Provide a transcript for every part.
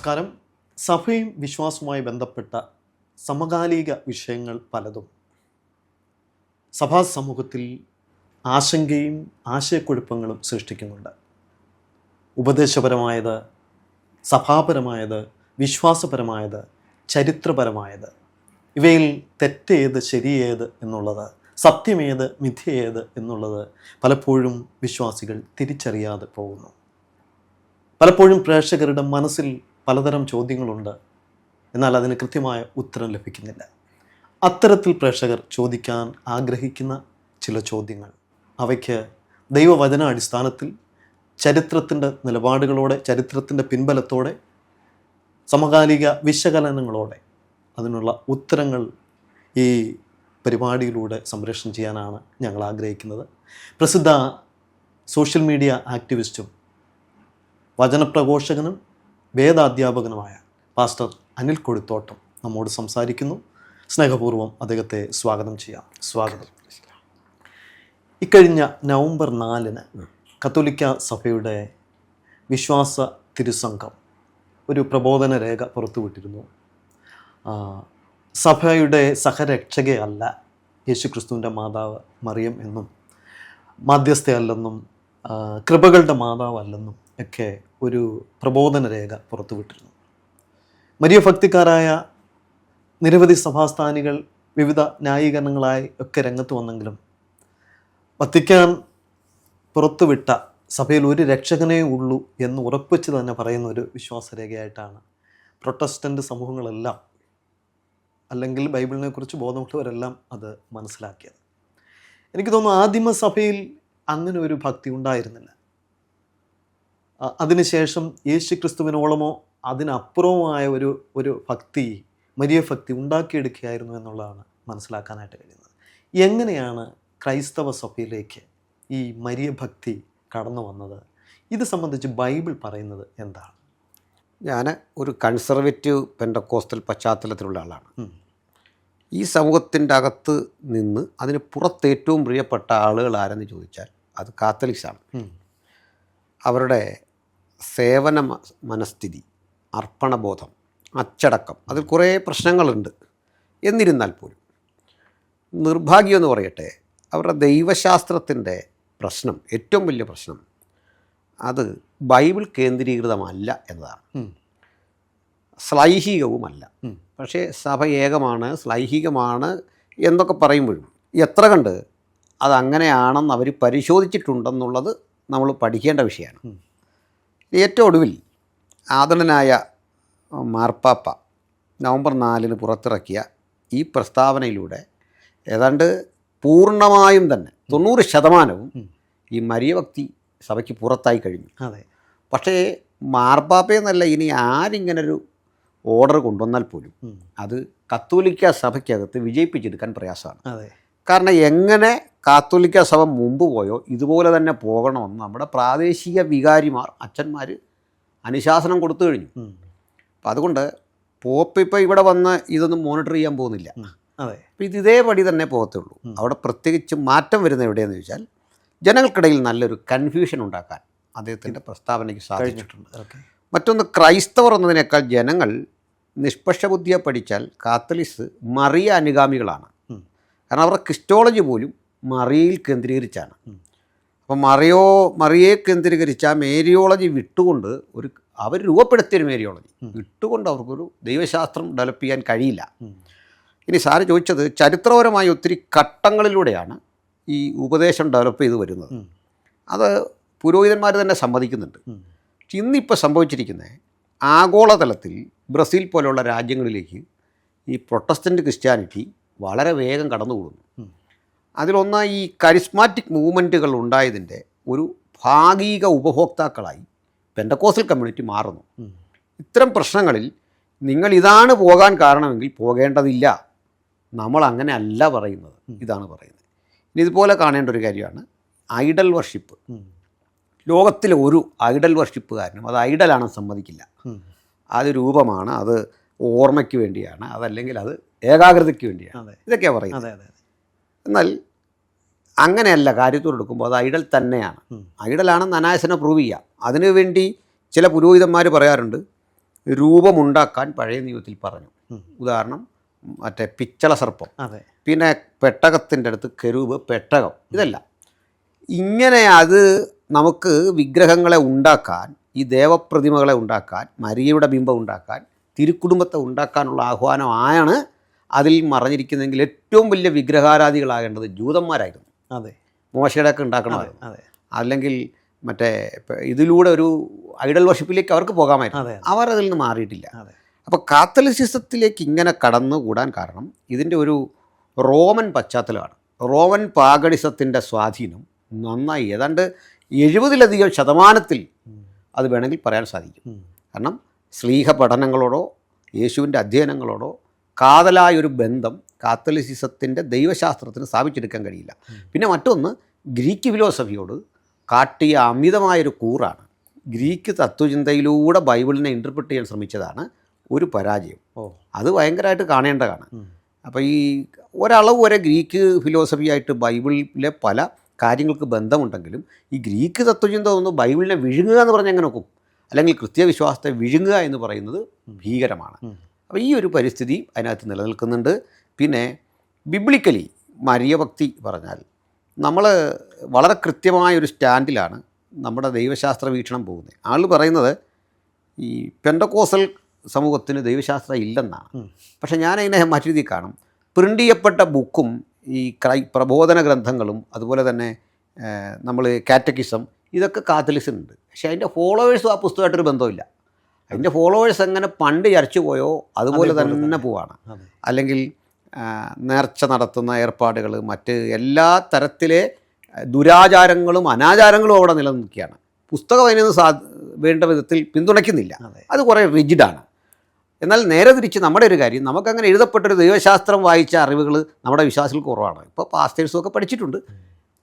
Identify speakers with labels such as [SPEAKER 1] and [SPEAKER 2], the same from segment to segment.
[SPEAKER 1] നമസ്കാരം. സഭയും വിശ്വാസവുമായി ബന്ധപ്പെട്ട സമകാലിക വിഷയങ്ങൾ പലതും സഭാ സമൂഹത്തിൽ ആശങ്കയും ആശയക്കുഴപ്പങ്ങളും സൃഷ്ടിക്കുന്നുണ്ട്. ഉപദേശപരമായത്, സഭാപരമായത്, വിശ്വാസപരമായത്, ചരിത്രപരമായത്, ഇവയിൽ തെറ്റേത് ശരിയേത് എന്നുള്ളത്, സത്യമേത് മിഥ്യയേത് എന്നുള്ളത് പലപ്പോഴും വിശ്വാസികൾ തിരിച്ചറിയാതെ പോകുന്നു. പലപ്പോഴും പ്രേക്ഷകരുടെ മനസ്സിൽ പലതരം ചോദ്യങ്ങളുണ്ട്, എന്നാൽ അതിന് കൃത്യമായ ഉത്തരം ലഭിക്കുന്നില്ല. അത്തരത്തിൽ പ്രേക്ഷകർ ചോദിക്കാൻ ആഗ്രഹിക്കുന്ന ചില ചോദ്യങ്ങൾ, അവയ്ക്ക് ദൈവവചന അടിസ്ഥാനത്തിൽ ചരിത്രത്തിൻ്റെ നിലപാടുകളോടെ, ചരിത്രത്തിൻ്റെ പിൻബലത്തോടെ, സമകാലിക വിശകലനങ്ങളോടെ അതിനുള്ള ഉത്തരങ്ങൾ ഈ പരിപാടിയിലൂടെ സംപ്രേഷണം ചെയ്യാനാണ് ഞങ്ങൾ ആഗ്രഹിക്കുന്നത്. പ്രസിദ്ധ സോഷ്യൽ മീഡിയ ആക്ടിവിസ്റ്റും വചനപ്രഘോഷകനും വേദാധ്യാപകനുമായ പാസ്റ്റർ അനിൽ കൊടിത്തോട്ടം നമ്മോട് സംസാരിക്കുന്നു. സ്നേഹപൂർവ്വം അദ്ദേഹത്തെ സ്വാഗതം ചെയ്യാം. സ്വാഗതം. ഇക്കഴിഞ്ഞ നവംബർ 4 കത്തോലിക്ക സഭയുടെ വിശ്വാസ തിരുസംഘം ഒരു പ്രബോധന രേഖ പുറത്തുവിട്ടിരുന്നു. സഭയുടെ സഹരക്ഷകയല്ല യേശുക്രിസ്തുവിൻ്റെ മാതാവ് മറിയം എന്നും, മാധ്യസ്ഥയല്ലെന്നും, കൃപകളുടെ മാതാവല്ലെന്നും ഒക്കെ ഒരു പ്രബോധന രേഖ പുറത്തുവിട്ടിരുന്നു. മരിയഭക്തിക്കാരായ നിരവധി സഭാസ്ഥാനികൾ വിവിധ ന്യായീകരണങ്ങളായി ഒക്കെ രംഗത്ത് വന്നെങ്കിലും വത്തിക്കാൻ പുറത്തുവിട്ട സഭയിൽ ഒരു രക്ഷകനേ ഉള്ളൂ എന്ന് ഉറപ്പിച്ച് തന്നെ പറയുന്ന ഒരു വിശ്വാസരേഖയായിട്ടാണ് പ്രൊട്ടസ്റ്റൻ്റ് സമൂഹങ്ങളെല്ലാം, അല്ലെങ്കിൽ ബൈബിളിനെക്കുറിച്ച് ബോധമുള്ളവരെല്ലാം അത് മനസ്സിലാക്കിയത്. എനിക്ക് തോന്നുന്നു ആദിമസഭയിൽ അങ്ങനെ ഒരു ഭക്തി ഉണ്ടായിരുന്നില്ല. അതിനുശേഷം യേശുക്രിസ്തുവിനോളമോ അതിനപ്പുറവുമായ ഒരു ഭക്തി, മരിയ ഭക്തി ഉണ്ടാക്കിയെടുക്കുകയായിരുന്നു എന്നുള്ളതാണ് മനസ്സിലാക്കാനായിട്ട് കഴിയുന്നത്. എങ്ങനെയാണ് ക്രൈസ്തവ സഭയിലേക്ക് ഈ മരിയ ഭക്തി കടന്നു വന്നത്? ഇത് സംബന്ധിച്ച് ബൈബിൾ പറയുന്നത് എന്താണ്?
[SPEAKER 2] ഞാൻ ഒരു കൺസർവേറ്റീവ് പെൻഡക്കോസ്റ്റൽ പശ്ചാത്തലത്തിലുള്ള ആളാണ്. ഈ സമൂഹത്തിൻ്റെ അകത്ത് നിന്ന് അതിന് പുറത്ത് ഏറ്റവും പ്രിയപ്പെട്ട ആളുകൾ ആരെന്ന് ചോദിച്ചാൽ അത് കാത്തലിക്സാണ്. അവരുടെ സേവന മനസ്ഥിതി, അർപ്പണബോധം, അച്ചടക്കം, അതിൽ കുറേ പ്രശ്നങ്ങളുണ്ട്. എന്നിരുന്നാൽ പോലും നിർഭാഗ്യമെന്ന് പറയട്ടെ, അവരുടെ ദൈവശാസ്ത്രത്തിൻ്റെ പ്രശ്നം, ഏറ്റവും വലിയ പ്രശ്നം, അത് ബൈബിൾ കേന്ദ്രീകൃതമല്ല എന്നതാണ്. ശ്ലൈഹികവുമല്ല. പക്ഷേ സഭ ഏകമാണ്, ശ്ലൈഹികമാണ് എന്നൊക്കെ പറയുമ്പോഴും എത്ര കണ്ട് അതങ്ങനെയാണെന്ന് അവർ പരിശോധിച്ചിട്ടുണ്ടെന്നുള്ളത് നമ്മൾ പഠിക്കേണ്ട വിഷയമാണ്. ഏറ്റവും ഒടുവിൽ ആദരണനായ മാർപ്പാപ്പ നവംബർ 4 പുറത്തിറക്കിയ ഈ പ്രസ്താവനയിലൂടെ ഏതാണ്ട് പൂർണ്ണമായും തന്നെ 90% ഈ മരിയഭക്തി സഭയ്ക്ക് പുറത്തായി കഴിഞ്ഞു.
[SPEAKER 1] അതെ.
[SPEAKER 2] പക്ഷേ മാർപ്പാപ്പയെന്നല്ല, ഇനി ആരിങ്ങനൊരു ഓർഡർ കൊണ്ടുവന്നാൽ പോലും അത് കത്തോലിക്ക സഭയ്ക്കകത്ത് വിജയിപ്പിച്ചെടുക്കാൻ പ്രയാസമാണ്.
[SPEAKER 1] അതെ.
[SPEAKER 2] കാരണം എങ്ങനെ കാത്തോലിക്ക സഭ മുമ്പ് പോയോ ഇതുപോലെ തന്നെ പോകണമെന്ന് നമ്മുടെ പ്രാദേശിക വികാരിമാർ, അച്ഛന്മാർ അനുശാസനം കൊടുത്തു കഴിഞ്ഞു. അപ്പം അതുകൊണ്ട് പോപ്പ് ഇപ്പോൾ ഇവിടെ വന്ന് ഇതൊന്നും മോണിറ്റർ ചെയ്യാൻ പോകുന്നില്ല.
[SPEAKER 1] അതെ.
[SPEAKER 2] അപ്പം ഇതേപടി തന്നെ പോകത്തുള്ളൂ. അവിടെ പ്രത്യേകിച്ച് മാറ്റം വരുന്ന എവിടെയെന്ന് ചോദിച്ചാൽ ജനങ്ങൾക്കിടയിൽ നല്ലൊരു കൺഫ്യൂഷൻ ഉണ്ടാക്കാൻ അദ്ദേഹത്തിൻ്റെ പ്രസ്താവനയ്ക്ക് സാധിച്ചിട്ടുണ്ട്. മറ്റൊന്ന്, ക്രൈസ്തവർ എന്നതിനേക്കാൾ ജനങ്ങൾ നിഷ്പക്ഷ ബുദ്ധിയെ പഠിച്ചാൽ കാത്തലിക്സ് മറിയ അനുഗാമികളാണ്. കാരണം അവരുടെ ക്രിസ്റ്റോളജി പോലും മറിയയിൽ കേന്ദ്രീകരിച്ചാണ്. അപ്പം മറിയയെ കേന്ദ്രീകരിച്ച മേരിയോളജി വിട്ടുകൊണ്ട് അവർ രൂപപ്പെടുത്തിയൊരു മേരിയോളജി വിട്ടുകൊണ്ട് അവർക്കൊരു ദൈവശാസ്ത്രം ഡെവലപ്പ് ചെയ്യാൻ കഴിയില്ല. ഇനി സാറ് ചോദിച്ചത്, ചരിത്രപരമായ ഒത്തിരി ഘട്ടങ്ങളിലൂടെയാണ് ഈ ഉപദേശം ഡെവലപ്പ് ചെയ്ത് വരുന്നത്. അത് പുരോഹിതന്മാർ തന്നെ സമ്മതിക്കുന്നുണ്ട്. പക്ഷെ ഇന്നിപ്പോൾ സംഭവിച്ചിരിക്കുന്നത്, ആഗോളതലത്തിൽ ബ്രസീൽ പോലെയുള്ള രാജ്യങ്ങളിലേക്ക് ഈ പ്രൊട്ടസ്റ്റൻ്റ് ക്രിസ്ത്യാനിറ്റി വളരെ വേഗം കടന്നുകൂടുന്നു. അതിലൊന്ന്, ഈ കരിസ്മാറ്റിക് മൂവ്മെൻറ്റുകൾ ഉണ്ടായതിൻ്റെ ഒരു ഭാഗിക ഉപഭോക്താക്കളായി പെന്തക്കോസ്റ്റൽ കമ്മ്യൂണിറ്റി മാറുന്നു. ഇത്തരം പ്രശ്നങ്ങളിൽ നിങ്ങൾ ഇതാണ് പോകാൻ കാരണമെങ്കിൽ പോകേണ്ടതില്ല, നമ്മൾ അങ്ങനെ അല്ല പറയുന്നത്, ഇതാണ് പറയുന്നത്. ഇനി ഇതുപോലെ കാണേണ്ട ഒരു കാര്യമാണ് ഐഡൽ വർഷിപ്പ്. ലോകത്തിലെ ഒരു ഐഡൽ വർഷിപ്പുകാരനും അത് ഐഡലാണെന്ന് സമ്മതിക്കില്ല. അത് രൂപമാണ്, അത് ഓർമ്മയ്ക്ക് വേണ്ടിയാണ്, അതല്ലെങ്കിൽ അത് ഏകാഗ്രതയ്ക്ക് വേണ്ടിയാണ്, ഇതൊക്കെയാണ് പറയുന്നത്. എന്നാൽ അങ്ങനെയല്ല, കാര്യത്തോടെടുക്കുമ്പോൾ അത് ഐഡൽ തന്നെയാണ്. ഐഡലാണെന്ന് അനായാസനെ പ്രൂവ് ചെയ്യാം. അതിനുവേണ്ടി ചില പുരോഹിതന്മാർ പറയാറുണ്ട്, രൂപമുണ്ടാക്കാൻ പഴയ നിയമത്തിൽ പറഞ്ഞു. ഉദാഹരണം മറ്റേ പിച്ചള സർപ്പം,
[SPEAKER 1] അതെ,
[SPEAKER 2] പിന്നെ പെട്ടകത്തിൻ്റെ അടുത്ത് കെരൂബ്, പെട്ടകം, ഇതെല്ലാം. ഇങ്ങനെ അത് നമുക്ക് വിഗ്രഹങ്ങളെ ഉണ്ടാക്കാൻ, ഈ ദേവപ്രതിമകളെ ഉണ്ടാക്കാൻ, മരിയയുടെ ബിംബം ഉണ്ടാക്കാൻ, തിരുക്കുടുംബത്തെ ഉണ്ടാക്കാനുള്ള ആഹ്വാനമാണ് അതിൽ മറഞ്ഞിരിക്കുന്നതെങ്കിൽ ഏറ്റവും വലിയ വിഗ്രഹാരാധികളാകേണ്ടത് ജൂതന്മാരായിരുന്നു.
[SPEAKER 1] അതെ,
[SPEAKER 2] മോശയുടെ ഒക്കെ ഉണ്ടാക്കണമായിരുന്നു.
[SPEAKER 1] അതെ,
[SPEAKER 2] അല്ലെങ്കിൽ മറ്റേ ഇതിലൂടെ ഒരു ഐഡൽ വർഷിപ്പിലേക്ക് അവർക്ക് പോകാമായിരുന്നു.
[SPEAKER 1] അതെ,
[SPEAKER 2] അവർ അതിൽ നിന്ന് മാറിയിട്ടില്ല.
[SPEAKER 1] അതെ.
[SPEAKER 2] അപ്പോൾ കാത്തലിസിസത്തിലേക്ക് ഇങ്ങനെ കടന്നുകൂടാൻ കാരണം ഇതിൻ്റെ ഒരു റോമൻ പശ്ചാത്തലമാണ്. റോമൻ പാഗഡിസത്തിൻ്റെ സ്വാധീനം നന്നായി ഏതാണ്ട് 70% അത് വേണമെങ്കിൽ പറയാൻ സാധിക്കും. കാരണം ശ്ലീഹ പഠനങ്ങളോടോ യേശുവിൻ്റെ അധ്യയനങ്ങളോടോ കാതലായൊരു ബന്ധം കാത്തലിസിസത്തിൻ്റെ ദൈവശാസ്ത്രത്തിന് സ്ഥാപിച്ചെടുക്കാൻ കഴിയില്ല. പിന്നെ മറ്റൊന്ന്, ഗ്രീക്ക് ഫിലോസഫിയോട് കാട്ടിയ അമിതമായൊരു കൂറാണ്. ഗ്രീക്ക് തത്വചിന്തയിലൂടെ ബൈബിളിനെ ഇൻ്റർപ്രിറ്റ് ചെയ്യാൻ ശ്രമിച്ചതാണ് ഒരു പരാജയം. അത് ഭയങ്കരമായിട്ട് കാണേണ്ടതാണ്. അപ്പോൾ ഈ ഒരളവ് വരെ ഗ്രീക്ക് ഫിലോസഫിയായിട്ട് ബൈബിളിലെ പല കാര്യങ്ങൾക്ക് ബന്ധമുണ്ടെങ്കിലും ഈ ഗ്രീക്ക് തത്വചിന്ത ഒന്ന് ബൈബിളിനെ വിഴുങ്ങുക എന്ന് പറഞ്ഞാൽ എങ്ങനെ നോക്കും? അല്ലെങ്കിൽ കൃത്യവിശ്വാസത്തെ വിഴുങ്ങുക എന്ന് പറയുന്നത് ഭീകരമാണ്. അപ്പോൾ ഈ ഒരു പരിസ്ഥിതി അതിനകത്ത് നിലനിൽക്കുന്നുണ്ട്. പിന്നെ ബിബ്ലിക്കലി മരിയഭക്തി പറഞ്ഞാൽ നമ്മൾ വളരെ കൃത്യമായൊരു സ്റ്റാൻഡിലാണ് നമ്മുടെ ദൈവശാസ്ത്ര വീക്ഷണം പോകുന്നത്. ആൾ പറയുന്നത് ഈ പെന്തക്കോസ്റ്റൽ സമൂഹത്തിന് ദൈവശാസ്ത്രം ഇല്ലെന്നാണ്. പക്ഷേ ഞാനതിനെ മറ്റു രീതിയിൽ കാണും. പ്രിൻ്റ് ചെയ്യപ്പെട്ട ബുക്കും ഈ പ്രബോധന ഗ്രന്ഥങ്ങളും അതുപോലെ തന്നെ നമ്മൾ കാറ്റക്കിസം ഇതൊക്കെ കാത്തലിസിനുണ്ട്. പക്ഷേ അതിൻ്റെ ഫോളോവേഴ്സും ആ പുസ്തകമായിട്ടൊരു ബന്ധമില്ല. അതിൻ്റെ ഫോളോവേഴ്സ് എങ്ങനെ പണ്ട് ചർച്ച പോയോ അതുപോലെ തന്നെ പോവാണ്. അല്ലെങ്കിൽ നേർച്ച നടത്തുന്ന ഏർപ്പാടുകൾ, മറ്റ് എല്ലാ തരത്തിലെ ദുരാചാരങ്ങളും അനാചാരങ്ങളും അവിടെ നിലനിൽക്കുകയാണ്. പുസ്തകം അതിനൊന്നും വേണ്ട വിധത്തിൽ പിന്തുണയ്ക്കുന്നില്ല. അത് കുറേ റിജിഡാണ്. എന്നാൽ നേരെ തിരിച്ച് നമ്മുടെ ഒരു കാര്യം, നമുക്കങ്ങനെ എഴുതപ്പെട്ടൊരു ദൈവശാസ്ത്രം വായിച്ച അറിവുകൾ നമ്മുടെ വിശ്വാസികൾക്ക് കുറവാണ്. ഇപ്പോൾ പാസ്റ്റേഴ്സും ഒക്കെ പഠിച്ചിട്ടുണ്ട്.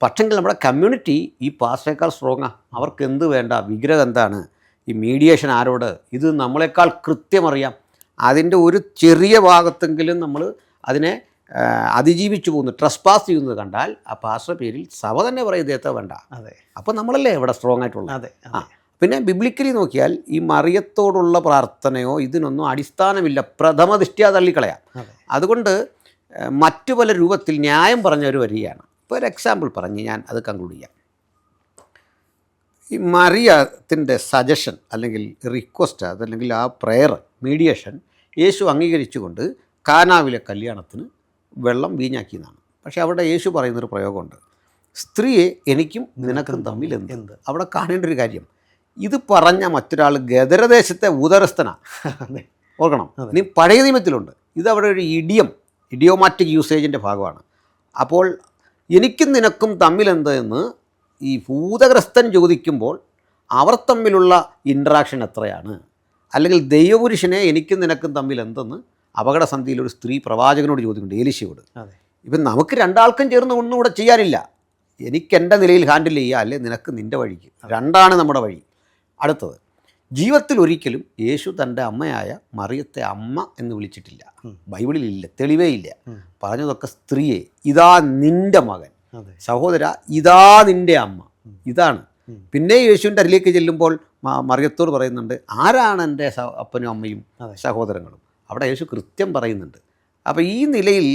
[SPEAKER 2] പക്ഷെങ്കിൽ നമ്മുടെ കമ്മ്യൂണിറ്റി ഈ പാസ്റ്റേക്കാൾ സ്ട്രോങ്ങാണ്. അവർക്ക് എന്ത് വേണ്ട, വിഗ്രഹം എന്താണ്, ഈ മീഡിയേഷൻ ആരോട്, ഇത് നമ്മളെക്കാൾ കൃത്യമറിയാം. അതിൻ്റെ ഒരു ചെറിയ ഭാഗത്തെങ്കിലും നമ്മൾ അതിനെ അതിജീവിച്ചു പോകുന്നു, ട്രസ്പാസ് ചെയ്യുന്നത് കണ്ടാൽ ആ പാസ്റ്റർ പേരിൽ സഭ തന്നെ പറയും ഇദ്ദേഹത്തെ വേണ്ട. അപ്പോൾ നമ്മളല്ലേ ഇവിടെ സ്ട്രോങ് ആയിട്ടുള്ളത്. പിന്നെ ബിബ്ലിക്കലി നോക്കിയാൽ ഈ മറിയത്തോടുള്ള പ്രാർത്ഥനയോ ഇതിനൊന്നും അടിസ്ഥാനമില്ല, പ്രഥമ ദൃഷ്ട്യാ തള്ളിക്കളയാം. അതുകൊണ്ട് മറ്റു പല രൂപത്തിൽ ന്യായം പറഞ്ഞവർ വരികയാണ്. ഇപ്പോൾ ഒരു എക്സാമ്പിൾ പറഞ്ഞ് ഞാൻ അത് കൺക്ലൂഡ് ചെയ്യാം. ഈ മറിയത്തിൻ്റെ സജഷൻ അല്ലെങ്കിൽ റിക്വസ്റ്റ്, അതല്ലെങ്കിൽ ആ പ്രെയർ മീഡിയേഷൻ യേശു അംഗീകരിച്ചുകൊണ്ട് കാനാവിലെ കല്യാണത്തിന് വെള്ളം വീഞ്ഞാക്കിയെന്നാണ്. പക്ഷേ അവിടെ യേശു പറയുന്നൊരു പ്രയോഗമുണ്ട്, സ്ത്രീയെ എനിക്കും നിനക്കും തമ്മിൽ എന്ത്. അവിടെ കാണേണ്ട ഒരു കാര്യം, ഇത് പറഞ്ഞ മറ്റൊരാൾ ഗദരദേശത്തെ ഉദരസ്ഥനാണ്. ഓർക്കണം, നീ പഴയ നിയമത്തിലുണ്ട്. ഇത് അവിടെ ഒരു ഇഡിയോമാറ്റിക് യൂസേജിൻ്റെ ഭാഗമാണ്. അപ്പോൾ എനിക്കും നിനക്കും തമ്മിലെന്ത് എന്ന് ഈ ഭൂതഗ്രസ്തൻ ചോദിക്കുമ്പോൾ അവർ തമ്മിലുള്ള ഇൻട്രാക്ഷൻ എത്രയാണ്? അല്ലെങ്കിൽ ദൈവപുരുഷനെ എനിക്കും നിനക്കും തമ്മിൽ എന്തെന്ന് അപകടസന്ധിയിലൊരു സ്ത്രീ പ്രവാചകനോട് ചോദിക്കുന്നുണ്ട്, ഏലിശയോട്. ഇപ്പം നമുക്ക് രണ്ടാൾക്കും ചേർന്ന് ഒന്നും ഇവിടെ ചെയ്യാനില്ല. എനിക്കെൻ്റെ നിലയിൽ ഹാൻഡിൽ ചെയ്യുക, അല്ലെ നിനക്ക് നിൻ്റെ വഴിക്ക്. രണ്ടാണ് നമ്മുടെ വഴി. അടുത്തത്, ജീവിതത്തിൽ ഒരിക്കലും യേശു തൻ്റെ അമ്മയായ മറിയത്തെ അമ്മ എന്ന് വിളിച്ചിട്ടില്ല. ബൈബിളിലില്ല, തെളിവേ ഇല്ല. പറഞ്ഞതൊക്കെ സ്ത്രീയെ, ഇതാ നിൻ്റെ മകൻ, സഹോദര ഇതാ നിൻ്റെ അമ്മ, ഇതാണ്. പിന്നെ യേശുവിൻ്റെ അരിലേക്ക് ചെല്ലുമ്പോൾ മറിയത്തോട് പറയുന്നുണ്ട്, ആരാണ് എൻ്റെ അപ്പനും അമ്മയും സഹോദരങ്ങളും. അവിടെ യേശു കൃത്യം പറയുന്നുണ്ട്. അപ്പോൾ ഈ നിലയിൽ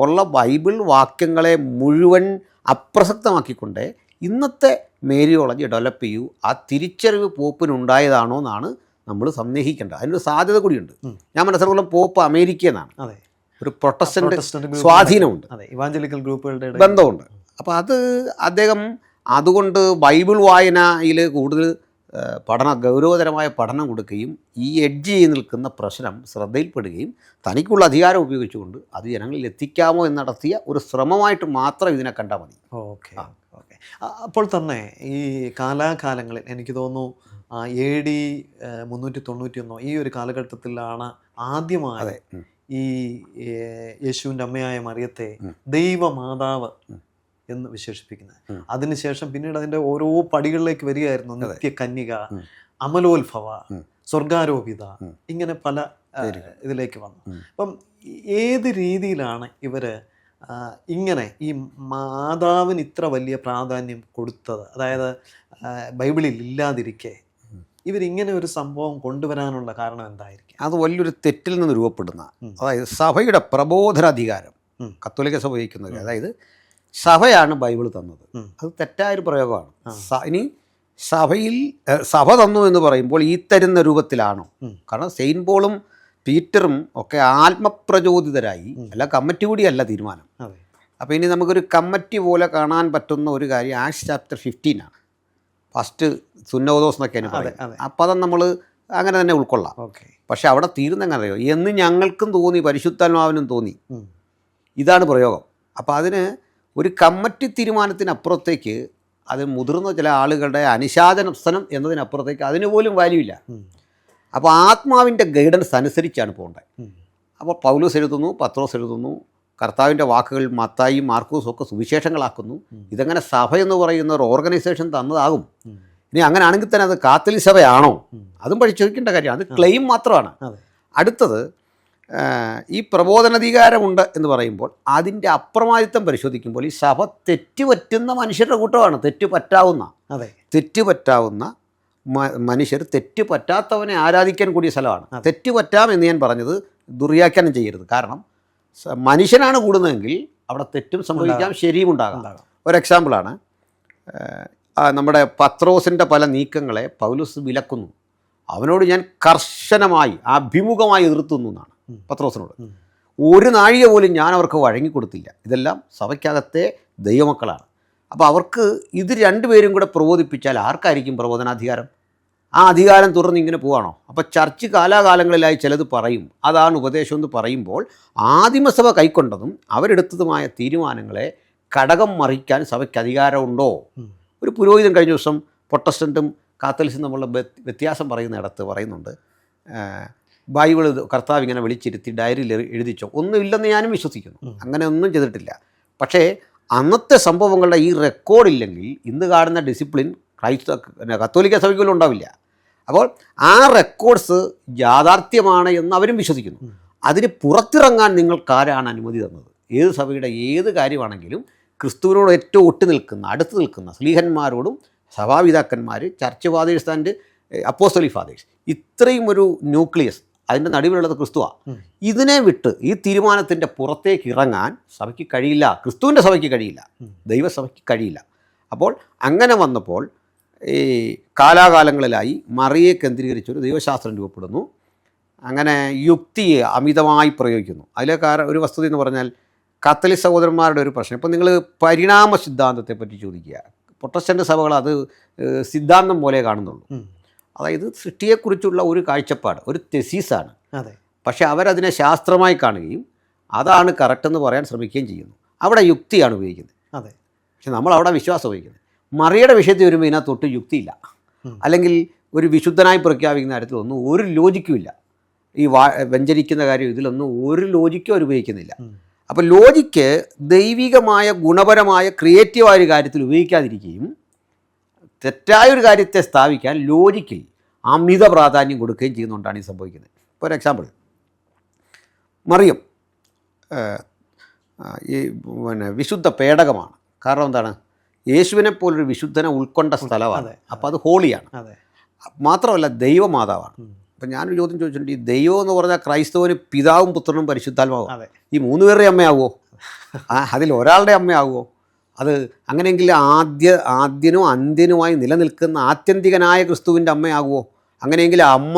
[SPEAKER 2] ഉള്ള ബൈബിൾ വാക്യങ്ങളെ മുഴുവൻ അപ്രസക്തമാക്കിക്കൊണ്ട് ഇന്നത്തെ മേരിയോളജി ഡെവലപ്പ് ചെയ്യൂ. ആ തിരിച്ചറിവ് പോപ്പിനുണ്ടായതാണോ എന്നാണ് നമ്മൾ സന്ദേഹിക്കേണ്ടത്. അതിനൊരു സാധ്യത കൂടിയുണ്ട്. ഞാൻ മനസ്സിലാക്കുന്ന പോപ്പ് അമേരിക്കയിൽ നിന്നാണ്. ഒരു പ്രൊട്ടസ്റ്റന്റ് സ്വാധീനമുണ്ട്,
[SPEAKER 1] ഇവാഞ്ചലിക്കൽ ഗ്രൂപ്പുകളുടെ
[SPEAKER 2] ബന്ധമുണ്ട്. അപ്പോൾ അത് അദ്ദേഹം അതുകൊണ്ട് ബൈബിൾ വായനയിൽ കൂടുതൽ ഗൗരവതരമായ പഠനം കൊടുക്കുകയും ഈ എഡ്ജ് ചെയ്ത് നിൽക്കുന്ന പ്രശ്നം ശ്രദ്ധയിൽപ്പെടുകയും തനിക്കുള്ള അധികാരം ഉപയോഗിച്ചുകൊണ്ട് അത് ജനങ്ങളിൽ എത്തിക്കാമോ എന്ന് നടത്തിയ ഒരു ശ്രമമായിട്ട് മാത്രം ഇതിനെ കണ്ടാൽ മതി.
[SPEAKER 1] ഓക്കെ. അപ്പോൾ തന്നെ ഈ കാലാകാലങ്ങളിൽ എനിക്ക് തോന്നുന്നു AD 391 ഈ ഒരു കാലഘട്ടത്തിലാണ് ആദ്യമായി ഈ യേശുവിൻ്റെ അമ്മയായ മറിയത്തെ ദൈവമാതാവ് എന്ന് വിശേഷിപ്പിക്കുന്നത്. അതിനുശേഷം പിന്നീട് അതിൻ്റെ ഓരോ പടികളിലേക്ക് വരികയായിരുന്നു. നിത്യകന്യക, അമലോത്ഭവ, സ്വർഗാരോപിത, ഇങ്ങനെ പല ഇതിലേക്ക് വന്നു. അപ്പം ഏത് രീതിയിലാണ് ഇവർ ഇങ്ങനെ ഈ മാതാവിന് ഇത്ര വലിയ പ്രാധാന്യം കൊടുത്തത്? അതായത് ബൈബിളിൽ ഇല്ലാതിരിക്കെ ഇവരിങ്ങനെ ഒരു സംഭവം കൊണ്ടുവരാനുള്ള കാരണം എന്തായിരിക്കും?
[SPEAKER 2] അത് വലിയൊരു തെറ്റിൽ നിന്ന് രൂപപ്പെടുന്ന, അതായത് സഭയുടെ പ്രബോധനാധികാരം കത്തോലിക്ക സഭ ഉപയോഗിക്കുന്നത്. അതായത് സഭയാണ് ബൈബിൾ തന്നത്, അത് തെറ്റായൊരു പ്രയോഗമാണ്. ഇനി സഭ തന്നു എന്ന് പറയുമ്പോൾ ഈ തരുന്ന രൂപത്തിലാണോ? കാരണം സെയിൻറ്റ് പോളും പീറ്ററും ഒക്കെ ആത്മപ്രചോദിതരായി, അല്ല കമ്മിറ്റി കൂടിയല്ല തീരുമാനം. അപ്പോൾ ഇനി നമുക്കൊരു കമ്മിറ്റി പോലെ കാണാൻ പറ്റുന്ന ഒരു കാര്യം ആക്ട്സ് ചാപ്റ്റർ 15 ആണ്. ഫസ്റ്റ് സുന്നോദോസ് എന്നൊക്കെയാണ് പറയുന്നത്. ആ പദം നമ്മൾ അങ്ങനെ തന്നെ ഉൾക്കൊള്ളാം. പക്ഷെ അവിടെ തീരുന്നെങ്ങനെ അറിയോ? എന്ന് ഞങ്ങൾക്കും തോന്നി, പരിശുദ്ധാത്മാവിനും തോന്നി, ഇതാണ് പ്രയോഗം. അപ്പോൾ അതിന് ഒരു കമ്മിറ്റി തീരുമാനത്തിനപ്പുറത്തേക്ക്, അത് മുതിർന്ന ചില ആളുകളുടെ അനുശാസനം എന്നതിനപ്പുറത്തേക്ക് അതിന് പോലും വാല്യൂ ഇല്ല. അപ്പോൾ ആത്മാവിൻ്റെ ഗൈഡൻസ് അനുസരിച്ചാണ് പോകേണ്ടത്. അപ്പോൾ പൗലോസ് എഴുതുന്നു, പത്രോസ് എഴുതുന്നു, കർത്താവിൻ്റെ വാക്കുകൾ മത്തായിയും മാർക്കോസും ഒക്കെ സുവിശേഷങ്ങളാക്കുന്നു. ഇതെങ്ങനെ സഭ എന്ന് പറയുന്ന ഒരു ഓർഗനൈസേഷൻ തന്നതാകും? ഇനി അങ്ങനെ ആണെങ്കിൽ തന്നെ അത് കാത്തലിക് സഭയാണോ? അതും പരിശോധിക്കേണ്ട കാര്യമാണ്. അത് ക്ലെയിം മാത്രമാണ്. അടുത്തത്, ഈ പ്രബോധനാധികാരമുണ്ട് എന്ന് പറയുമ്പോൾ അതിൻ്റെ അപ്രമാദിത്വം പരിശോധിക്കുമ്പോൾ ഈ സഭ തെറ്റുപറ്റുന്ന മനുഷ്യരുടെ കൂട്ടമാണ്. തെറ്റുപറ്റാവുന്ന മനുഷ്യർ, തെറ്റുപറ്റാത്തവനെ ആരാധിക്കാൻ കൂടിയ സ്ഥലമാണ്. തെറ്റുപറ്റാമെന്ന് ഞാൻ പറഞ്ഞത് ദുർവ്യാഖ്യാനം ചെയ്യരുത്. കാരണം മനുഷ്യനാണ് കൂടുന്നതെങ്കിൽ അവിടെ തെറ്റും സംഭവിക്കാം, ശരിയും ഉണ്ടാകാം. ഒരു എക്സാമ്പിളാണ്, നമ്മുടെ പത്രോസിൻ്റെ പല നീക്കങ്ങളെ പൗലോസ് വിലക്കുന്നു. അവനോട് ഞാൻ കർശനമായി അഭിമുഖമായി എതിർത്തുന്നു എന്നാണ് പത്രോസിനോട്. ഒരു നാഴിക പോലും ഞാൻ അവർക്ക് വഴങ്ങിക്കൊടുത്തില്ല. ഇതെല്ലാം സഭയ്ക്കകത്തെ ദൈവമക്കളാണ്. അപ്പോൾ അവർക്ക് ഇത് രണ്ടുപേരും കൂടെ പ്രബോധിപ്പിച്ചാൽ ആർക്കായിരിക്കും പ്രബോധനാധികാരം? ആ അധികാരം തുറന്ന് ഇങ്ങനെ പോവാണോ? അപ്പോൾ ചർച്ച് കാലാകാലങ്ങളിലായി ചിലത് പറയും, അതാണ് ഉപദേശം എന്ന് പറയുമ്പോൾ ആദിമസഭ കൈക്കൊണ്ടതും അവരെടുത്തതുമായ തീരുമാനങ്ങളെ കടകം മറിക്കാൻ സഭയ്ക്ക് അധികാരമുണ്ടോ? ഒരു പുരോഹിതൻ കഴിഞ്ഞ ദിവസം പ്രൊട്ടസ്റ്റൻറ്റും കാത്തലിക്സും തമ്മിലുള്ള വ്യത്യാസം പറയുന്നിടത്ത് പറയുന്നുണ്ട്, ബൈബിൾ കർത്താവ് ഇങ്ങനെ വിളിച്ചിരുത്തി ഡയറിയിൽ എഴുതിച്ചോ? ഒന്നുമില്ലെന്ന് ഞാനും വിശ്വസിക്കുന്നു. അങ്ങനെ ഒന്നും ചെയ്തിട്ടില്ല. പക്ഷേ അന്നത്തെ സംഭവങ്ങളുടെ ഈ റെക്കോർഡില്ലെങ്കിൽ ഇന്ന് കാണുന്ന ഡിസിപ്ലിൻ കത്തോലിക്ക സഭയ്ക്കുള്ളിൽ ഉണ്ടാവില്ല. അപ്പോൾ ആ റെക്കോർഡ്സ് യാഥാർത്ഥ്യമാണ് എന്ന് അവരും വിശ്വസിക്കുന്നു. അതിന് പുറത്തിറങ്ങാൻ നിങ്ങൾക്കാരാണ് അനുമതി തന്നത്? ഏത് സഭയുടെ ഏത് കാര്യമാണെങ്കിലും ക്രിസ്തുവിനോട് ഏറ്റവും ഒട്ടു നിൽക്കുന്ന, അടുത്ത് നിൽക്കുന്ന സ്ലീഹന്മാരോടും സഭാപിതാക്കന്മാർ, church fathers and apostolic fathers, ഇത്രയും ഒരു ന്യൂക്ലിയസ്, അതിൻ്റെ നടുവിലുള്ളത് ക്രിസ്തുവാണ്. ഇതിനെ വിട്ട് ഈ തീരുമാനത്തിൻ്റെ പുറത്തേക്ക് ഇറങ്ങാൻ സഭയ്ക്ക് കഴിയില്ല. ക്രിസ്തുവിൻ്റെ സഭയ്ക്ക് കഴിയില്ല, ദൈവസഭയ്ക്ക് കഴിയില്ല. അപ്പോൾ അങ്ങനെ വന്നപ്പോൾ ഈ കാലാകാലങ്ങളിലായി മറിയെ കേന്ദ്രീകരിച്ചൊരു ദൈവശാസ്ത്രം രൂപപ്പെടുന്നു. അങ്ങനെ യുക്തിയെ അമിതമായി പ്രയോഗിക്കുന്നു. അതിലെ ഒരു വസ്തുത എന്ന് പറഞ്ഞാൽ കത്തോലിക് സഹോദരന്മാരുടെ ഒരു പ്രശ്നം. ഇപ്പോൾ നിങ്ങൾ പരിണാമ സിദ്ധാന്തത്തെ പറ്റി ചോദിക്കുക, പ്രൊട്ടസ്റ്റൻ്റ് സഭകൾ അത് സിദ്ധാന്തം പോലെ കാണുന്നുള്ളൂ. അതായത് സൃഷ്ടിയെക്കുറിച്ചുള്ള ഒരു കാഴ്ചപ്പാട്, ഒരു തെസീസാണ്. പക്ഷേ അവരതിനെ ശാസ്ത്രമായി കാണുകയും അതാണ് കറക്റ്റെന്ന് പറയാൻ ശ്രമിക്കുകയും ചെയ്യുന്നു. അവിടെ യുക്തിയാണ് ഉപയോഗിക്കുന്നത്. പക്ഷെ നമ്മൾ അവിടെ വിശ്വാസം ഉപയോഗിക്കുന്നത്. മറിയുടെ വിഷയത്തിൽ വരുമ്പോൾ ഇതിനകത്തൊട്ട് യുക്തിയില്ല, അല്ലെങ്കിൽ ഒരു വിശുദ്ധനായി പ്രഖ്യാപിക്കുന്ന കാര്യത്തിലൊന്നും ഒരു ലോജിക്കുമില്ല. ഈ വ്യഞ്ചരിക്കുന്ന കാര്യം ഇതിലൊന്നും ഒരു ലോജിക്കും അവർ ഉപയോഗിക്കുന്നില്ല. അപ്പോൾ ലോജിക്ക് ദൈവികമായ ഗുണപരമായ ക്രിയേറ്റീവായ ഒരു കാര്യത്തിൽ ഉപയോഗിക്കാതിരിക്കുകയും തെറ്റായൊരു കാര്യത്തെ സ്ഥാപിക്കാൻ ലോജിക്കിൽ അമിത പ്രാധാന്യം കൊടുക്കുകയും ചെയ്യുന്നതുകൊണ്ടാണ് ഈ സംഭവിക്കുന്നത്. ഇപ്പോൾ ഒരു എക്സാമ്പിൾ, മറിയം ഈ വിശുദ്ധ പേടകമാണ്. കാരണം എന്താണ്? യേശുവിനെ പോലൊരു വിശുദ്ധനെ ഉൾക്കൊണ്ട സ്ഥലമാണ്. അപ്പോൾ അത് ഹോളിയാണ്. മാത്രമല്ല ദൈവമാതാവാണ്. അപ്പം ഞാനൊരു ചോദ്യം ചോദിച്ചിട്ടുണ്ട്, ഈ ദൈവം എന്ന് പറഞ്ഞാൽ ക്രൈസ്തവന് പിതാവും പുത്രനും പരിശുദ്ധാത്മാവും, ഈ മൂന്ന് പേരുടെ അമ്മയാവുമോ? അതിൽ ഒരാളുടെ അമ്മയാവുമോ? അത് അങ്ങനെയെങ്കിൽ ആദ്യനും അന്ത്യനുമായി നിലനിൽക്കുന്ന ആത്യന്തികനായ ക്രിസ്തുവിൻ്റെ അമ്മയാകുമോ? അങ്ങനെയെങ്കിൽ അമ്മ